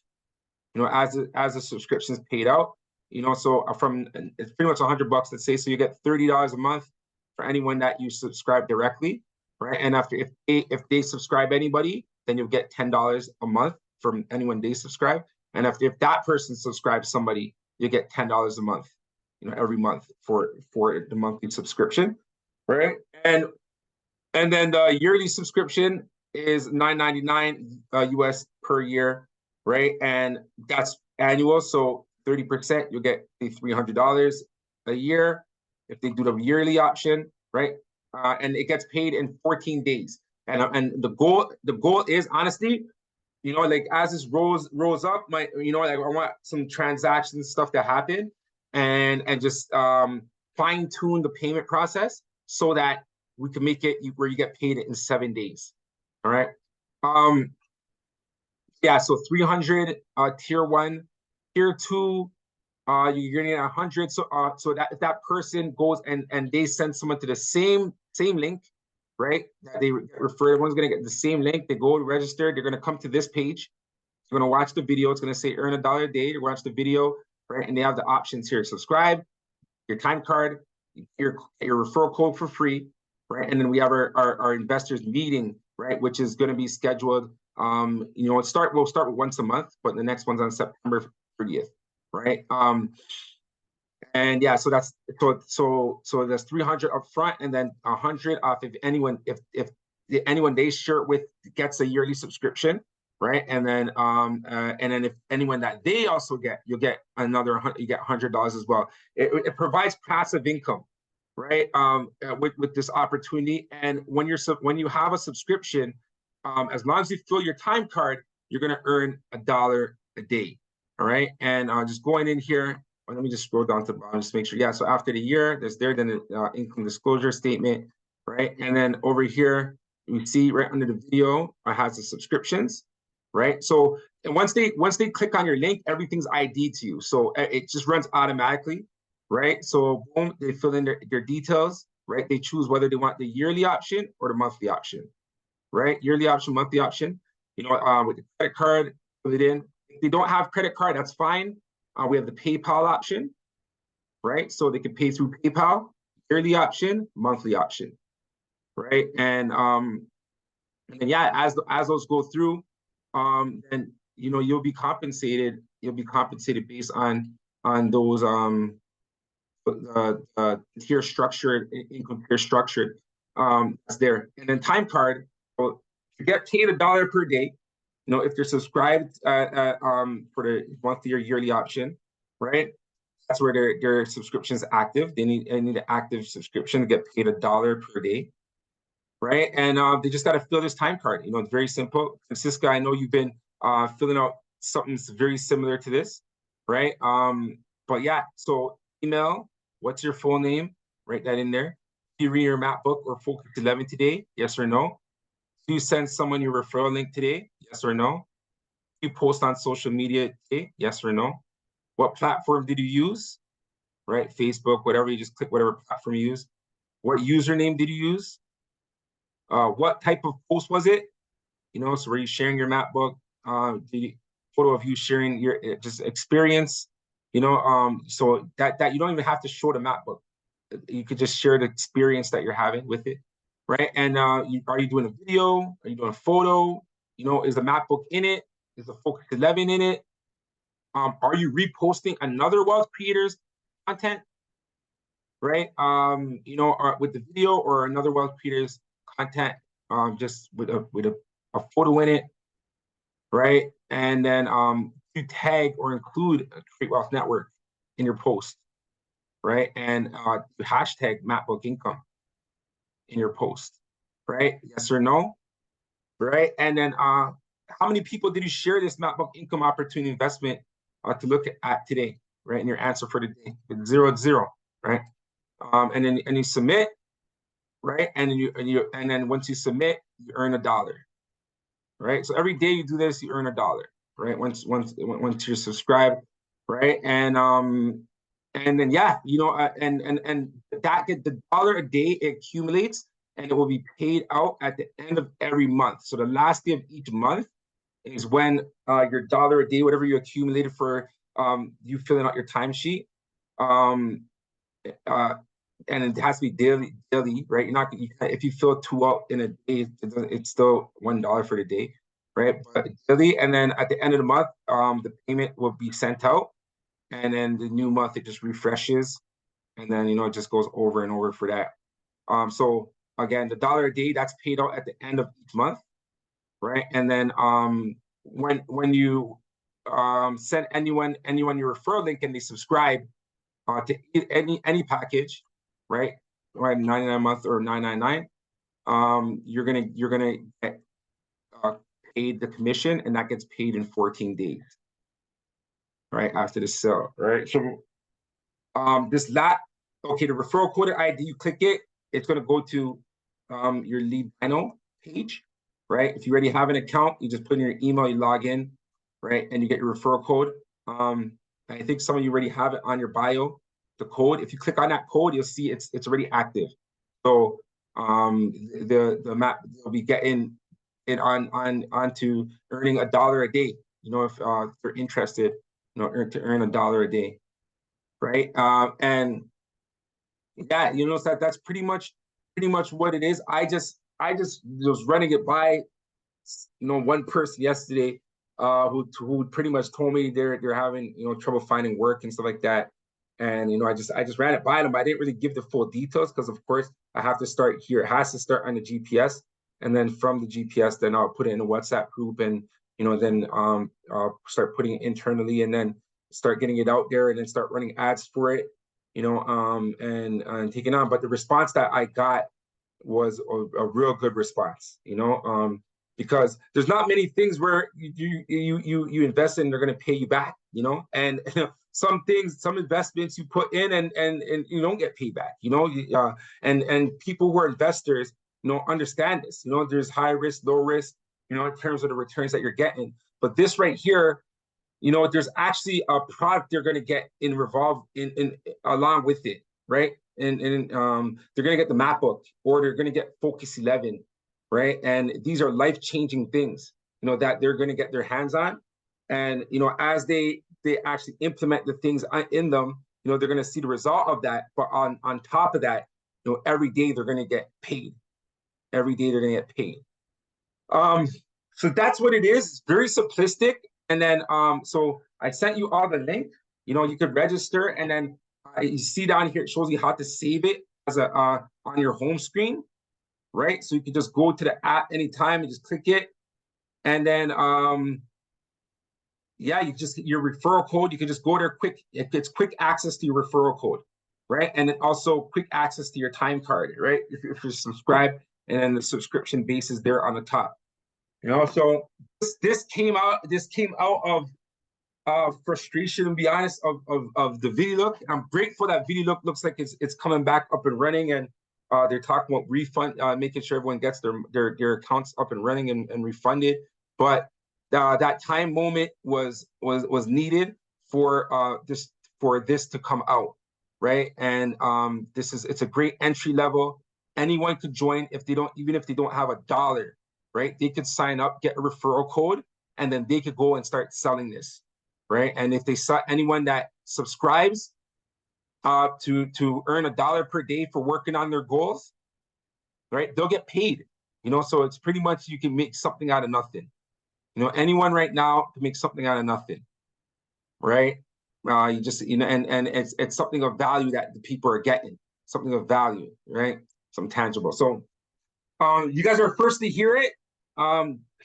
You know, as the subscription is paid out. You know, so from it's pretty much $100, let's say. So you get $30 a month for anyone that you subscribe directly, right? And after if they subscribe anybody, then you'll get $10 a month from anyone they subscribe. And if that person subscribes somebody, you get $10 a month, you know, every month for the monthly subscription, right? And then the yearly subscription is $9.99 US per year, right? And that's annual. So 30%, you'll get $300 a year if they do the yearly option, right? And it gets paid in 14 days. And the goal is honestly, you know, like as this rolls up, you know, like I want some transaction stuff to happen, and just fine tune the payment process so that we can make it where you get paid in 7 days. All right. Yeah. So 300 tier 1, tier 2. You're getting 100. So that if that person goes and they send someone to the same link, right? That they refer, everyone's gonna get the same link. They go register. They're gonna come to this page. You're gonna watch the video. It's gonna say earn $1 a day. You watch the video, right? And they have the options here: subscribe, your time card, your referral code for free, right? And then we have our investors meeting, right? Which is gonna be scheduled. You know, we'll start with once a month, but the next one's on September 30th, right? And yeah, so that's that's 300 up front, and then 100 off if anyone they share it with gets a yearly subscription, right? And then if anyone that they also get, you'll get another you get $100 as well. It provides passive income, right? With this opportunity, and when you have a subscription, as long as you fill your time card, you're gonna earn $1 a day. All right, and just going in here. Let me just scroll down to the bottom just to make sure. Yeah, so after the year, then the income disclosure statement, right? And then over here, you see right under the video, it has the subscriptions, right? So and once they click on your link, everything's ID to you. So it just runs automatically, right? So boom, they fill in their details, right? They choose whether they want the yearly option or the monthly option, right? Yearly option, monthly option. You know, with the credit card, put it in. If they don't have credit card, that's fine. We have the PayPal option, right? So they can pay through PayPal, yearly option, monthly option, right? And yeah, as those go through, then you know you'll be compensated. You'll be compensated based on those tier structured income tier structured that's there. And then time card, well, you get paid $1 per day. You know, if you're subscribed for the monthly or yearly option, right? That's where their subscription is active. They need an active subscription to get paid $1 per day, right? And they just got to fill this time card. You know, it's very simple. Francisca, I know you've been filling out something very similar to this, right? But yeah, so email, what's your full name? Write that in there. Do you read your map book or Focus 11 today? Yes or no? Do you send someone your referral link today? Yes or no? Do you post on social media today? Yes or no? What platform did you use? Right? Facebook, whatever, you just click whatever platform you use. What username did you use? What type of post was it? You know, so were you sharing your map book? Photo of you sharing your just experience, you know, so that you don't even have to show the map book. You could just share the experience that you're having with it, right? And are you doing a video? Are you doing a photo? You know, is the map book in it? Is the Focus 11 in it? Are you reposting another wealth creator's content, right? You know, with the video or another wealth creator's content, just with a photo in it, right? And then you tag or include a Create Wealth Network in your post, right? And hashtag MapBook Income in your post, right? Yes or no, right? And then how many people did you share this MapBook Income opportunity investment to look at today, right? And your answer for the day with 0 0, right? And then you submit, right? And then once you submit, you earn $1, right? So every day you do this, you earn $1, right? Once you're subscribed, right? And then yeah, and that get the dollar a day, it accumulates and it will be paid out at the end of every month. So the last day of each month is when your dollar a day, whatever you accumulated for you filling out your timesheet, uh, and it has to be daily, right? If you fill two out in a day, it's still $1 for the day, right? But daily, and then at the end of the month, the payment will be sent out, and then the new month it just refreshes, and then it just goes over and over for that. So again, the dollar a day that's paid out at the end of each month, right? And then when you send anyone your referral link and they subscribe to any package, right? Right, 99 a month or 999. You're gonna get paid the commission, and that gets paid in 14 days, right after the sale, right? So this lot, okay, the referral code ID, you click it, it's gonna go to your lead panel page, right? If you already have an account, you just put in your email, you log in, right, and you get your referral code. I think some of you already have it on your bio, the code. If you click on that code, you'll see it's already active. So the map will be getting it onto earning $1 a day. If you're interested, to earn $1 a day, right? And yeah, so that's pretty much what it is. I just was running it by one person yesterday who pretty much told me they're having trouble finding work and stuff like that. And I just ran it by them. I didn't really give the full details because of course I have to start here. It has to start on the GPS, and then from the GPS, then I'll put it in a WhatsApp group, and then I'll start putting it internally, and then start getting it out there, and then start running ads for it, and taking on. But the response that I got was a real good response, because there's not many things where you invest in, they're going to pay you back, and some investments you put in and you don't get paid back, and people who are investors, understand this, there's high risk, low risk, in terms of the returns that you're getting. But this right here, there's actually a product they're going to get in along with it, right? And they're going to get the map book, or they're going to get Focus 11, right? And these are life-changing things, that they're going to get their hands on. And as they actually implement the things in them, they're going to see the result of that. But on top of that, every day they're going to get paid. Every day they're going to get paid. So that's what it is. It's very simplistic. And then so I sent you all the link. You could register, and then you see down here, it shows you how to save it as on your home screen, right? So you can just go to the app anytime and just click it. And then yeah, your referral code, you can just go there quick. It gets quick access to your referral code, right? And then also quick access to your time card, right? If you're subscribed, and then the subscription base is there on the top. So this came out of frustration, to be honest, of the video look. I'm grateful that video look looks like it's coming back up and running, and they're talking about refund, making sure everyone gets their accounts up and running and refunded. But that time moment was needed for this to come out, right? And it's a great entry level. Anyone could join even if they don't have $1, right? They could sign up, get a referral code, and then they could go and start selling this, right? And if they saw anyone that subscribes to earn $1 per day for working on their goals, right, they'll get paid. So it's pretty much you can make something out of nothing. Anyone right now can make something out of nothing, right? You just and it's something of value that the people are getting, something of value, right? Something tangible. So you guys are first to hear it.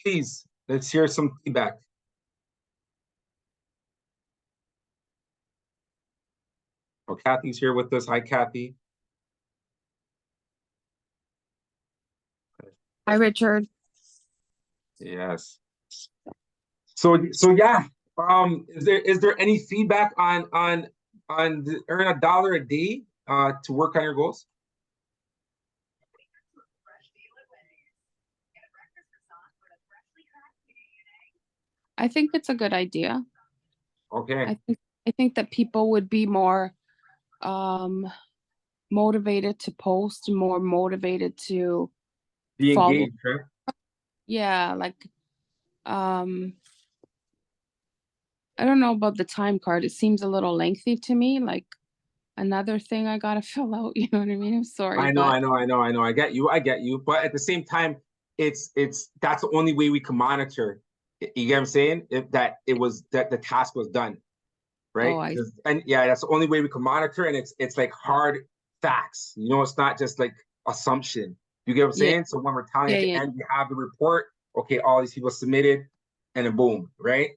Please, let's hear some feedback. Oh, Kathy's here with us. Hi, Kathy. Hi, Richard. Yes. So yeah. Is there any feedback on earn $1 a day to work on your goals? I think it's a good idea. Okay. I think that people would be more motivated to post, more motivated to Be follow. engaged, right? Yeah, like I don't know about the time card. It seems a little lengthy to me, like another thing I gotta fill out, you know what I mean? I'm sorry, I know, but I know, I know, I know. I get you. I get you. But at the same time, it's that's the only way we can monitor. You get what I'm saying? If that it was that the task was done, oh, right? I And yeah, that's the only way we can monitor, and it's like hard facts. You know, it's not just like assumption. You get what I'm yeah, saying? So when we're telling you yeah, at the yeah, end, you have the report. Okay, all these people submitted, and then boom, right?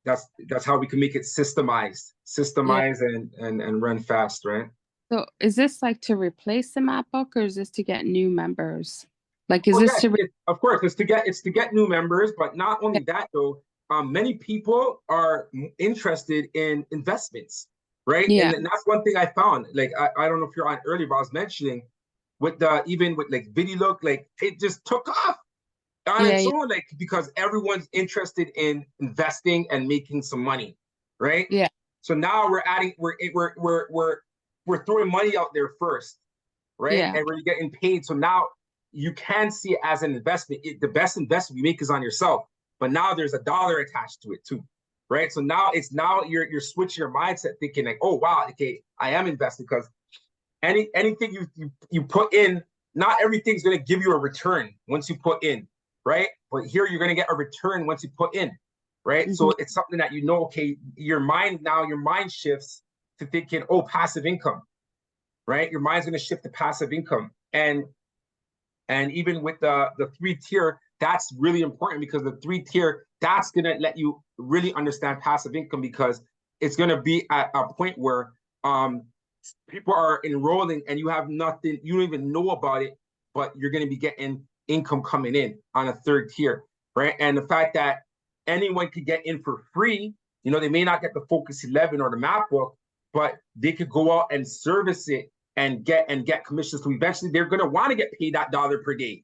That's how we can make it yeah. and run fast, right? So is this like to replace the map book or is this to get new members? Like, is Oh this yes, to of course it's to get new members, but not only that though. Many people are interested in investments, right? yeah, And that's one thing I found. Like I don't know if you're on earlier, but I was mentioning with the even with like video look, like it just took off on yeah, its yeah, own, like because everyone's interested in investing and making some money, right? yeah, So now we're adding, we're throwing money out there first, right? yeah, And we're getting paid. So now you can see it as an investment. The best investment you make is on yourself. But now there's a dollar attached to it too, right? So now you're switching your mindset, thinking like, oh wow, okay, I am investing because anything you put in, not everything's gonna give you a return once you put in, right? But here you're gonna get a return once you put in, right? hmm, So it's something that you know, okay, your mind shifts to thinking, oh, passive income, right? Your mind's going to shift to passive income. And even with the three tier, that's really important because the three tier, that's going to let you really understand passive income because it's going to be at a point where people are enrolling and you have nothing, you don't even know about it, but you're going to be getting income coming in on a third tier, right? And the fact that anyone could get in for free, you know, they may not get the Focus 11 or the map book, but they could go out and service it and get commissions. So eventually they're going to want to get paid that dollar per day,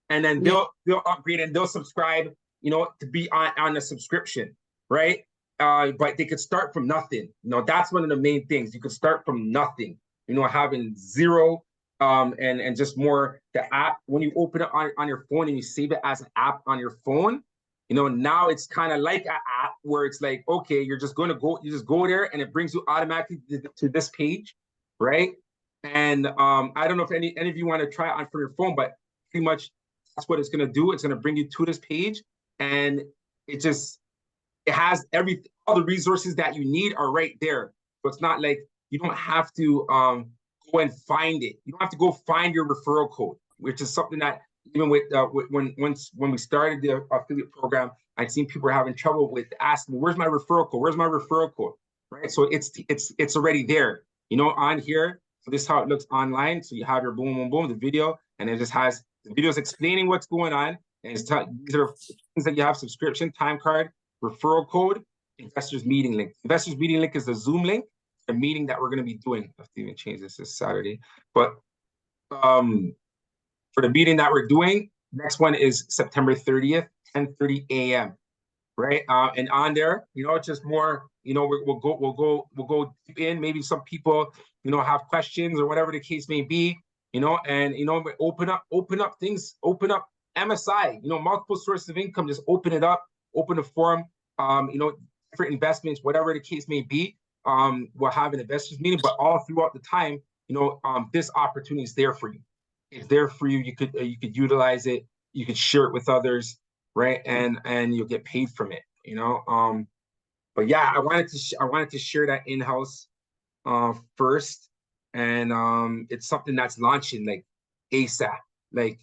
and then yeah, they'll upgrade and they'll subscribe, you know, to be on a subscription, right? But they could start from nothing. You know, that's one of the main things. You could start from nothing. You know, having zero, and just more the app when you open it on your phone and you save it as an app on your phone. You know, now it's kind of like an app where it's like, okay, you just go there and it brings you automatically to this page, right? And I don't know if any of you want to try it on for your phone, but pretty much that's what it's going to do. It's going to bring you to this page, and it just it has all the resources that you need are right there. So it's not like you don't have to go and find it. You don't have to go find your referral code, which is something that even with when we started the affiliate program, I'd seen people were having trouble with asking, "Where's my referral code? Where's my referral code?" Right? So it's already there, you know, on here. So this is how it looks online. So you have your boom, boom, boom, the video, and it just has the videos explaining what's going on, and these are things that you have: subscription, time card, referral code, investors meeting link. Investors meeting link is the Zoom link, the meeting that we're going to be doing. I have to even change this Saturday, but for the meeting that we're doing, next one is September 30th, 10:30 a.m. Right, and on there, you know, it's just more, you know, we'll go deep in. Maybe some people, you know, have questions or whatever the case may be, you know, and you know, open up things, open up MSI, you know, multiple sources of income. Just open it up, open a forum, you know, different investments, whatever the case may be. We'll have an investors meeting, but all throughout the time, you know, this opportunity is there for you. It's there for you. You could utilize it. You could share it with others, right? And you'll get paid from it, you know. But yeah, I wanted to share that in-house first, and it's something that's launching like ASAP, like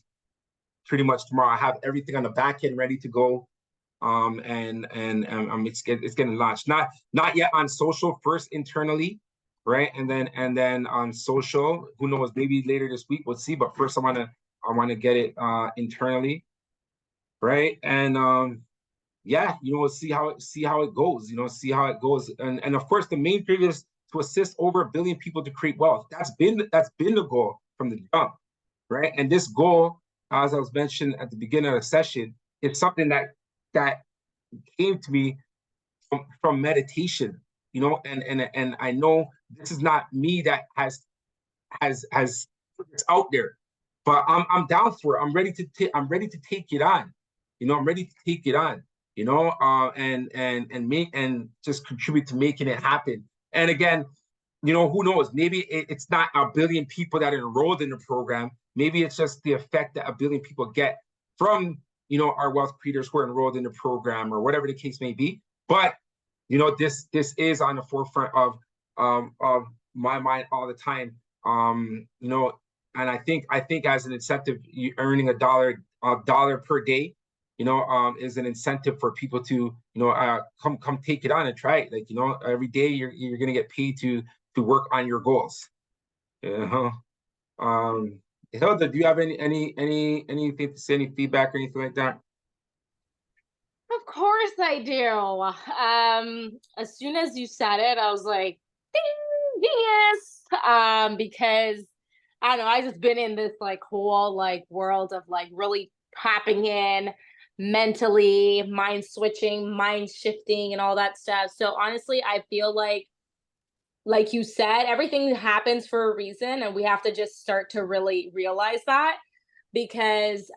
pretty much tomorrow. I have everything on the back end ready to go, and it's getting launched. Not yet on social, first internally, right? And then on social, who knows, maybe later this week, we'll see. But first I want to get it internally, right? And yeah, you know, see how it goes, you know, see how it goes. And of course the main thing is to assist over 1 billion people to create wealth. That's been the goal from the jump, right? And this goal, as I was mentioning at the beginning of the session, is something that came to me from meditation, you know, and I know this is not me that has it's out there, but I'm down for it. I'm ready to take it on, you know. I'm ready to take it on, you know, and make and just contribute to making it happen. And again, you know, who knows? Maybe it's not a billion people that are enrolled in the program. Maybe it's just the effect that a billion people get from, you know, our wealth creators who are enrolled in the program, or whatever the case may be. But you know, this is on the forefront of my mind all the time. You know, and I think as an incentive, you earning a dollar per day, you know, is an incentive for people to, you know, come take it on and try it. Like, you know, every day you're gonna get paid to work on your goals. Uh-huh. Hilda, do you have anything to say, any feedback or anything like that? Of course I do. As soon as you said it, I was like, ding, genius. Because I don't know, I just been in this like whole like world of like really tapping in mentally, mind switching, mind shifting, and all that stuff. So honestly, I feel like you said, everything happens for a reason, and we have to just start to really realize that. Because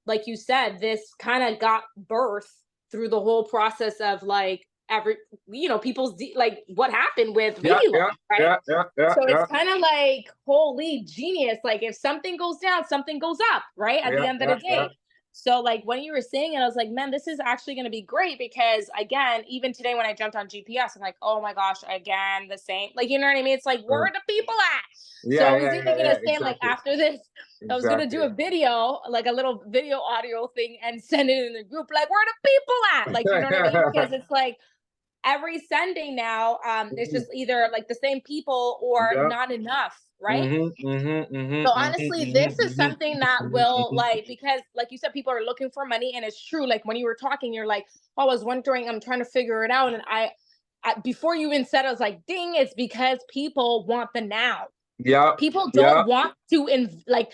like you said, this kind of got birth through the whole process of like every, you know, people's like what happened with baby life, right? So it's kind of like, holy genius, like if something goes down, something goes up, right, at the end of the day. So like when you were saying it, I was like, man, this is actually going to be great, because again, even today when I jumped on GPS, I'm like, oh my gosh, again, the same, like, you know what I mean? It's like, where are the people at? So I was even going to say, like, after this, I was going to do a video, like a little video audio thing, and send it in the group, like, where are the people at? Like, you know what I mean? Because it's like every Sunday now, it's just either like the same people or not enough, right? So honestly, this is something that will, like, because like you said, people are looking for money, and it's true. Like when you were talking, you're like, oh, I was wondering, I'm trying to figure it out. And I before you even said, I was like, ding, it's because people want the now. People don't want to like,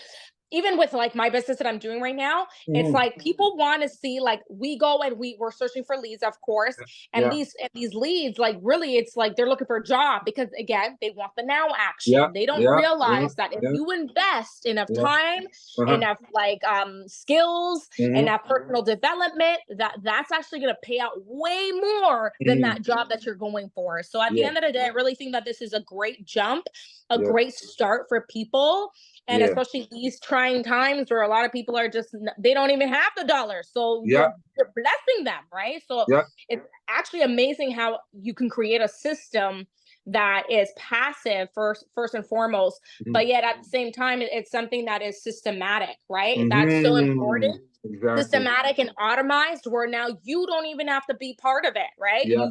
even with like my business that I'm doing right now, it's like people want to see, like, we go and we're searching for leads, of course, and these leads, like, really, it's like they're looking for a job, because again, they want the now action. They don't realize that if you invest enough time, enough like skills, enough personal development, that's actually going to pay out way more than that job that you're going for. So at the end of the day, I really think that this is a great jump, a great start for people. And especially these trying times where a lot of people are just, they don't even have the dollar. So you're blessing them, right? So it's actually amazing how you can create a system that is passive first and foremost, but yet at the same time, it's something that is systematic, right? That's so important. Systematic and automized, where now you don't even have to be part of it, right? You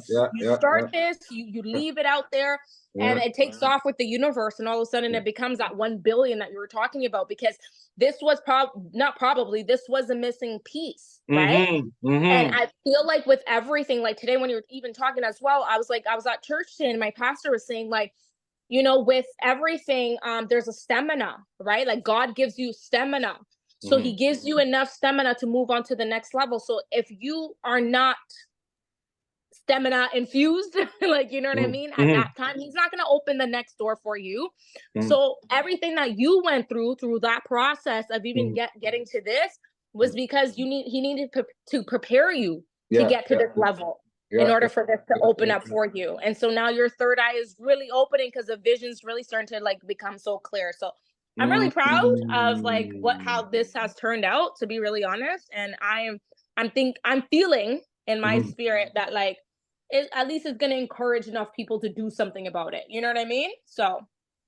start this, you leave it out there, and it takes off with the universe, and all of a sudden it becomes that 1 billion that you were talking about, because this was this was a missing piece, right? And I feel like with everything, like today when you were even talking as well, I was at church today, and my pastor was saying, like, you know, with everything, there's a stamina, right? Like God gives you stamina. So he gives you enough stamina to move on to the next level. So if you are not stamina infused, like, you know what I mean, at that time, he's not going to open the next door for you. So everything that you went through that process of even getting to this was because he needed to prepare you to get to this level in order for this to open up for you. And so now your third eye is really opening, because the vision's really starting to like become so clear. So I'm really proud of like how this has turned out, to be really honest. And I'm feeling in my spirit that like it at least is going to encourage enough people to do something about it. You know what I mean? So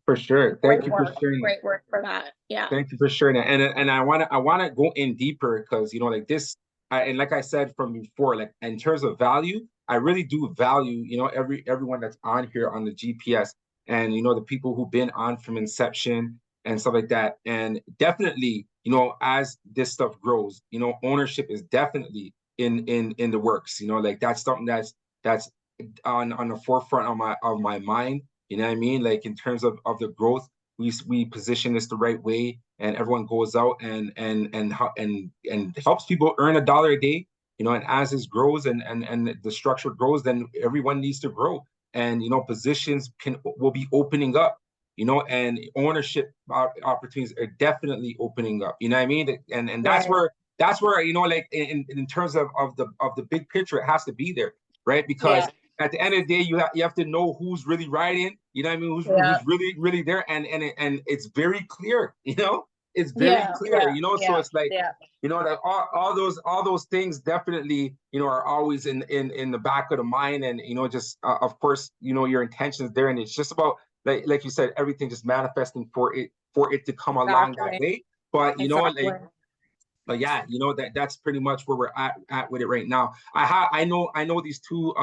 for sure. Thank you for sharing. Great work for that. Yeah. Thank you for sharing that. And I want to go in deeper, because, you know, like this, and like I said from before, like in terms of value, I really do value, you know, everyone that's on here on the GPS, and, you know, the people who've been on from inception and stuff like that. And definitely, you know, as this stuff grows, you know, ownership is definitely in the works. You know, like that's something that's on the forefront of my mind. You know what I mean? Like in terms of the growth, we position this the right way, and everyone goes out and helps people earn $1 a day. you know, and as this grows and the structure grows, then everyone needs to grow. And, you know, positions will be opening up, you know, and ownership opportunities are definitely opening up. You know what I mean? And that's where, you know, like in terms of the big picture, it has to be there, right? Because at the end of the day, you have to know who's really riding, you know what I mean? Who's really there, and it's very clear, you know, it's very clear, you know. So it's like, you know, that all those things definitely, you know, are always in the back of the mind, and you know, just of course, you know, your intentions there, and it's just about like you said, everything just manifesting for it to come along that way. But you know, like. But yeah, you know, that's pretty much where we're at with it right now. I know these two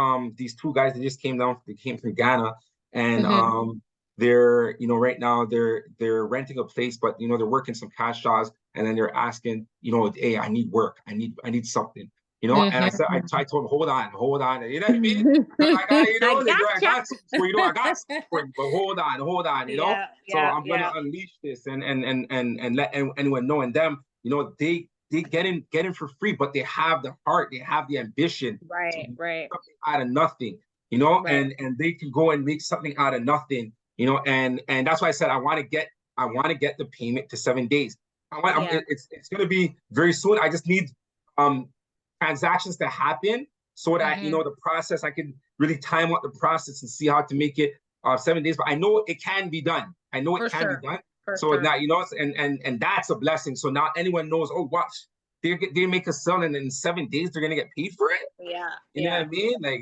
guys that just came down. They came from Ghana, and they're, you know, right now they're renting a place, but you know, they're working some cash jobs, and then they're asking, you know, hey, I need work, I need something, you know. And I said, I told them, hold on, you know what I mean? I got, you know, I got something for you, know, I got something for you, but hold on, you know. So I'm gonna unleash this and let anyone know, and them, you know, they get in for free, but they have the heart, they have the ambition to make something out of nothing, you know, and they can go and make something out of nothing, you know, and that's why I said I want to get the payment to 7 days. It's going to be very soon. I just need transactions to happen so that you know, the process, I can really time out the process and see how to make it 7 days. But I know it can be done. I know it can be done. So now, you know, and that's a blessing. So now anyone knows, oh, watch, they make a sale, and in 7 days they're gonna get paid for it. You know what I mean? Like,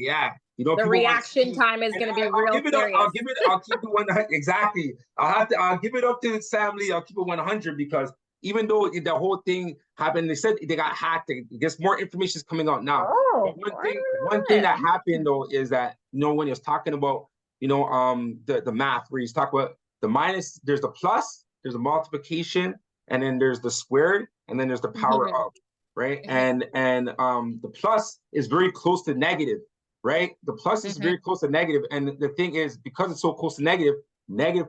you know, the reaction time is gonna be real serious. I'll keep it 100. Exactly. I'll give it up to the family. I'll keep it 100, because even though the whole thing happened, they said they got hacked. I guess more information is coming out now. One thing that happened though is that, you know, when he was talking about, you know, the math, where he's talking about the minus, there's the plus, there's the multiplication, and then there's the squared, and then there's the power of, right? And the plus is very close to negative, right? The plus is very close to negative, and the thing is, because it's so close to negative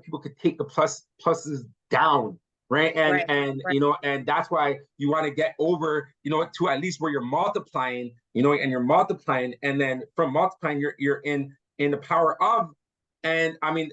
people could take the pluses down, right? And you know, and that's why you want to get over, you know, to at least where you're multiplying, you know, and you're multiplying, and then from multiplying, you're in the power of. And I mean,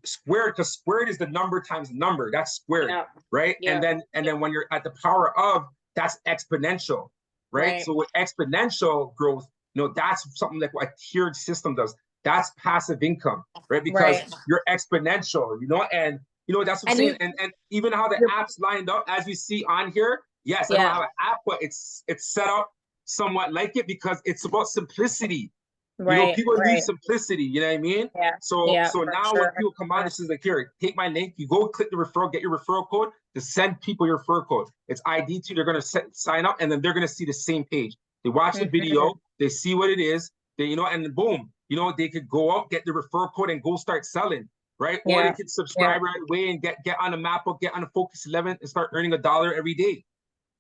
squared, because squared is the number times number. That's squared, right? And then when you're at the power of, that's exponential, right? So with exponential growth, you know, that's something like what a tiered system does. That's passive income, right? Because you're exponential, you know, and you know, that's what I'm saying. And even how the apps lined up, as we see on here. Yes, I don't have an app, but it's set up somewhat like it, because it's about simplicity. You know, people need simplicity, you know what I mean? So now when people come on, this is like, here, take my link, you go click the referral, get your referral code to send people your referral code. It's ID to, they're going to sign up, and then they're going to see the same page. They watch the video, they see what it is, they, you know, and boom, you know, they could go out, get the referral code, and go start selling, right? Or they could subscribe right away and get on the MacBook, get on the Focus 11 and start earning $1 every day,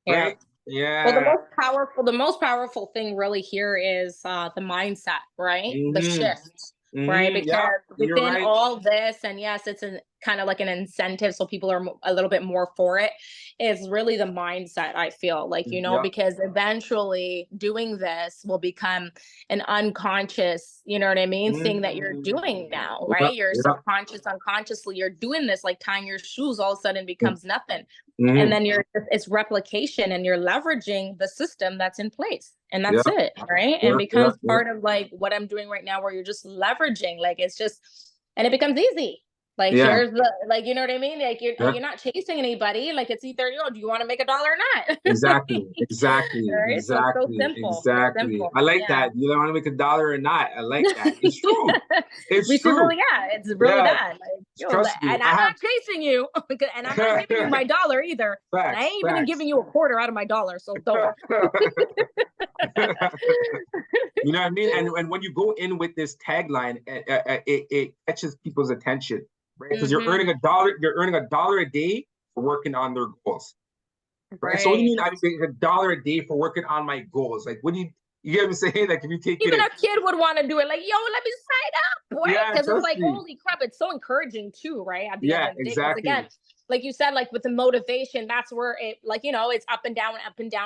right? Well, the most powerful thing really here is the mindset, right? The shift, right? Because within all this, and yes, it's kind of like an incentive, so people are a little bit more for it, is really the mindset, I feel like, you know, because eventually doing this will become an unconscious, you know what I mean, thing that you're doing now, right? You're subconscious, unconsciously, you're doing this, like tying your shoes all of a sudden becomes nothing. And then it's replication, and you're leveraging the system that's in place, and that's it, right? And becomes part of like what I'm doing right now, where you're just leveraging, like, it's just, and it becomes easy. Like, here's the, like, you know what I mean? Like, you're not chasing anybody. Like, it's either, you know, do you want to make $1 or not? Exactly. Right? So it's so simple. Simple. I like that. You don't want to make $1 or not. I like that. It's true. It's true. Really, it's really that. Like, trust me, and I'm not chasing you, and I'm not giving you my $1 either. And I ain't even giving you a quarter out of my $1. So don't. You know what I mean? And when you go in with this tagline, it catches people's attention. Right, because you're earning $1. You're earning $1 a day for working on their goals. Right. So what do you mean? I'm getting $1 a day for working on my goals. Like, what do you get what I'm saying? Like, if you take even a kid would want to do it. Like, yo, let me sign up, boy. Because it's like, holy crap, it's so encouraging too, right? At the end of the day, exactly. Again, like you said, like with the motivation, that's where it, like, it's up and down,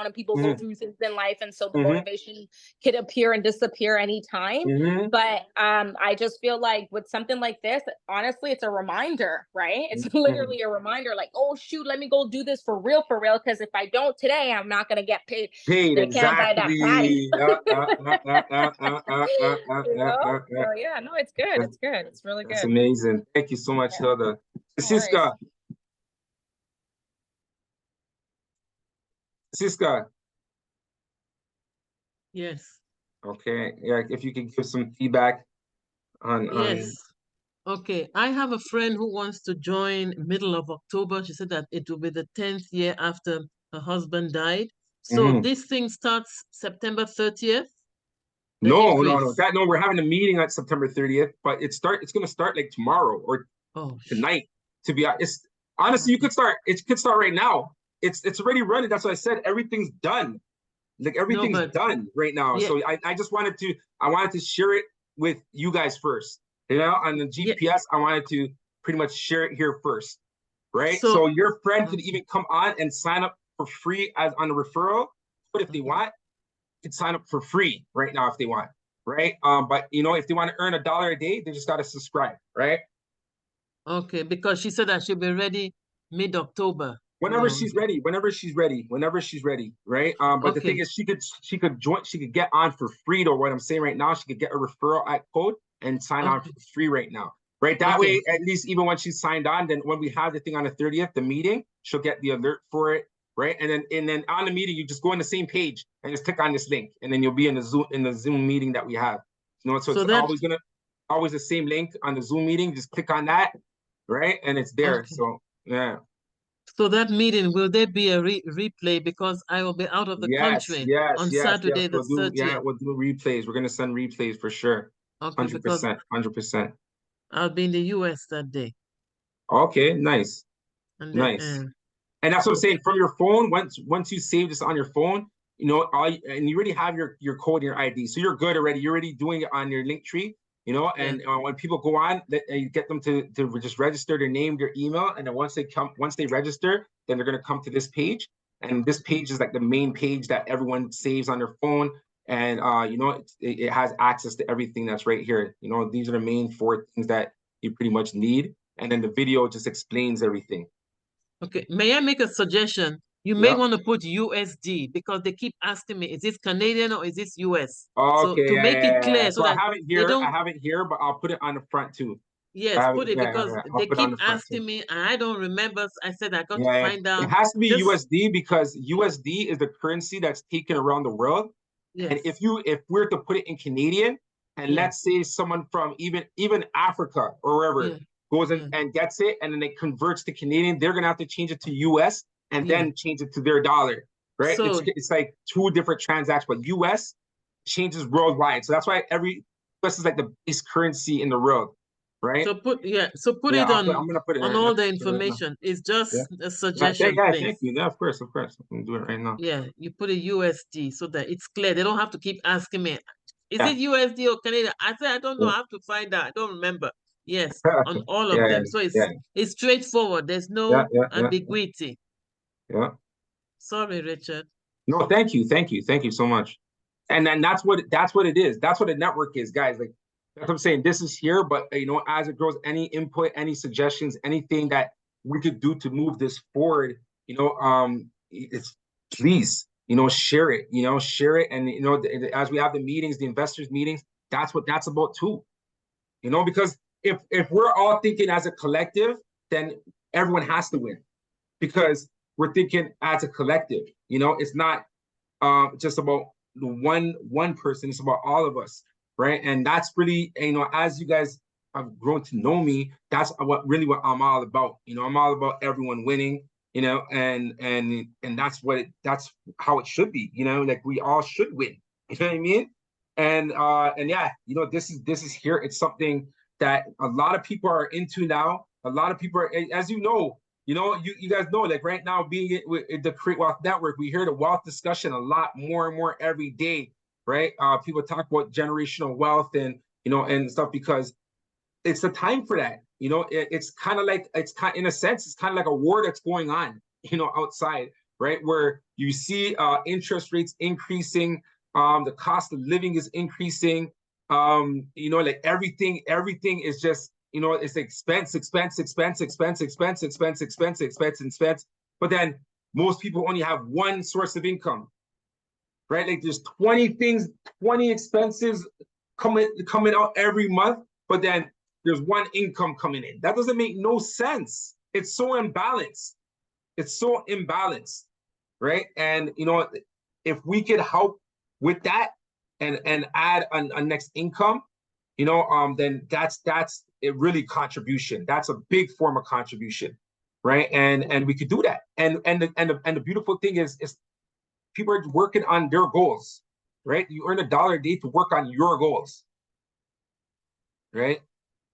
and people go through things in life. And so the motivation could appear and disappear anytime. But I just feel like with something like this, honestly, it's a reminder, right? It's literally a reminder, like, oh shoot, let me go do this for real, because if I don't today, I'm not gonna get paid. Paid, They can't buy that exactly. So yeah, no, it's good. It's good. It's really That's good. amazing. Thank you so much, Yeah. Hilda. No worries. Siska. Siska. Yes. Okay. Yeah, if you could give some feedback on Yes. Okay. I have a friend who wants to join middle of October. She said that it will be the 10th year after her husband died. So this thing starts September 30th. The No, increase. no, we're having a meeting on September 30th, but it's gonna start like tomorrow or tonight. To be honest, honestly, it could start right now. It's already running. That's what I said. Everything's done. Like everything's done right now. Yeah. So I just wanted to share it with you guys first. On the GPS, I wanted to pretty much share it here first. Right. So your friend could even come on and sign up for free as on a referral. But if they want, can sign up for free right now if they want, right? But if they want to earn $1 a day, they just got to subscribe, right? Okay, because she said that she'll be ready mid-October. Whenever she's ready, right? But the thing is, she could join, she could get on for free. Though what I'm saying right now, she could get a referral code and sign on for free right now, right? That way, at least even when she's signed on, then when we have the thing on the 30th, the meeting, she'll get the alert for it. Right. And then on the meeting, you just go on the same page and just click on this link, and then you'll be in the Zoom meeting that we have. So it's always the same link on the Zoom meeting. Just click on that, right? And it's there. So yeah. So that meeting, will there be a replay because I will be out of the country on Saturday the 30th? Yeah, we'll do replays. We're gonna send replays for sure. 100%, 100%. I'll be in the US that day. Okay, nice. And nice. And that's what I'm saying. From your phone, once you save this on your phone, and you already have your code and your ID, so you're good already. You're already doing it on your link tree, And when people go on, you get them to just register their name, their email, and then once they register, then they're gonna come to this page, and this page is like the main page that everyone saves on their phone, and it has access to everything that's right here. These are the main 4 things that you pretty much need, and then the video just explains everything. Okay, may I make a suggestion? You may want to put USD because they keep asking me, is this Canadian or is this US? Okay, so to make it clear, so I that have it here. I have it here, but I'll put it on the front too. Yes, put it because they keep asking me, and I don't remember. I said I got to find out. It has to be USD because USD is the currency that's taken around the world. Yes. And if we're to put it in Canadian, and let's say someone from even Africa or wherever goes in and gets it, and then it converts to Canadian, they're gonna have to change it to US and then change it to their dollar, right? So, it's like 2 different transactions, but US changes worldwide. So that's why US is like the base currency in the world, right? So put it on. I'm gonna put it on all the information. It's just a suggestion. Thank you. Yeah, of course. I'm gonna do it right now. Yeah, you put a USD so that it's clear. They don't have to keep asking me, is it USD or Canadian? I said I don't know. I have to find out. I don't remember. Yes, on all of them. So it's straightforward. There's no ambiguity. Yeah. Sorry, Richard. No, thank you so much. And then that's what it is. That's what a network is, guys. Like that's what I'm saying. This is here, but as it grows, any input, any suggestions, anything that we could do to move this forward, it's please, share it, and as we have the meetings, the investors meetings, that's what that's about too. Because if we're all thinking as a collective, then everyone has to win. Because we're thinking as a collective, it's not just about the one person, it's about all of us, right? And that's really, as you guys have grown to know me, that's what I'm all about. I'm all about everyone winning, and that's how it should be, like we all should win. You know what I mean? And yeah, this is here. It's something that a lot of people are into now. A lot of people are, as you guys know, like right now, being with the Create Wealth Network, we hear the wealth discussion a lot more and more every day, right? People talk about generational wealth and stuff because it's the time for that. you know, it's kind of like, in a sense, it's kind of like a war that's going on, you know, outside, right? Where you see interest rates increasing, the cost of living is increasing, you know, like everything is just, you know, it's expense. But then most people only have one source of income, right? Like there's 20 things, 20 expenses coming out every month, but then there's one income coming in. That doesn't make no sense. It's so imbalanced. Right? And you know, if we could help with that and add a next income, you know, then that's a really contribution. That's a big form of contribution, right? And we could do that. And the beautiful thing is people are working on their goals, right? You earn $1 a day to work on your goals, right?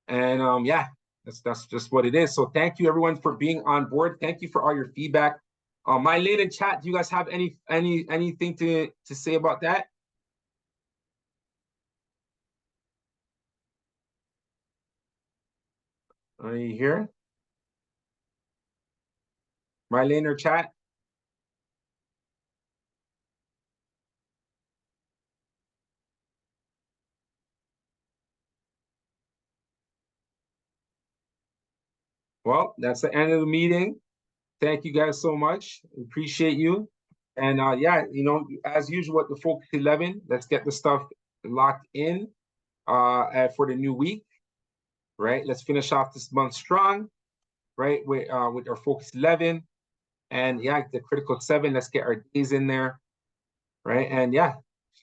And yeah, that's just what it is. So thank you everyone for being on board. Thank you for all your feedback. Mylene in chat, do you guys have anything to say about that? Are you here? Mylene or chat? Well, that's the end of the meeting. Thank you guys so much. Appreciate you. And yeah, you know, as usual at the Focus 11, let's get the stuff locked in for the new week, right? Let's finish off this month strong, right? With our Focus 11. And yeah, the Critical 7, let's get our days in there, right? And yeah,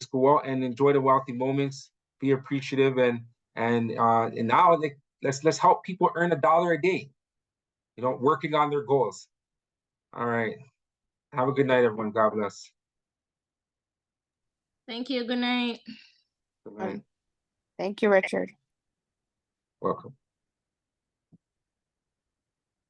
just go out and enjoy the wealthy moments, be appreciative, and now like, let's help people earn $1 a day, you know, working on their goals. All right. Have a good night, everyone. God bless. Thank you. Good night. Good night. Thank you, Richard. Welcome.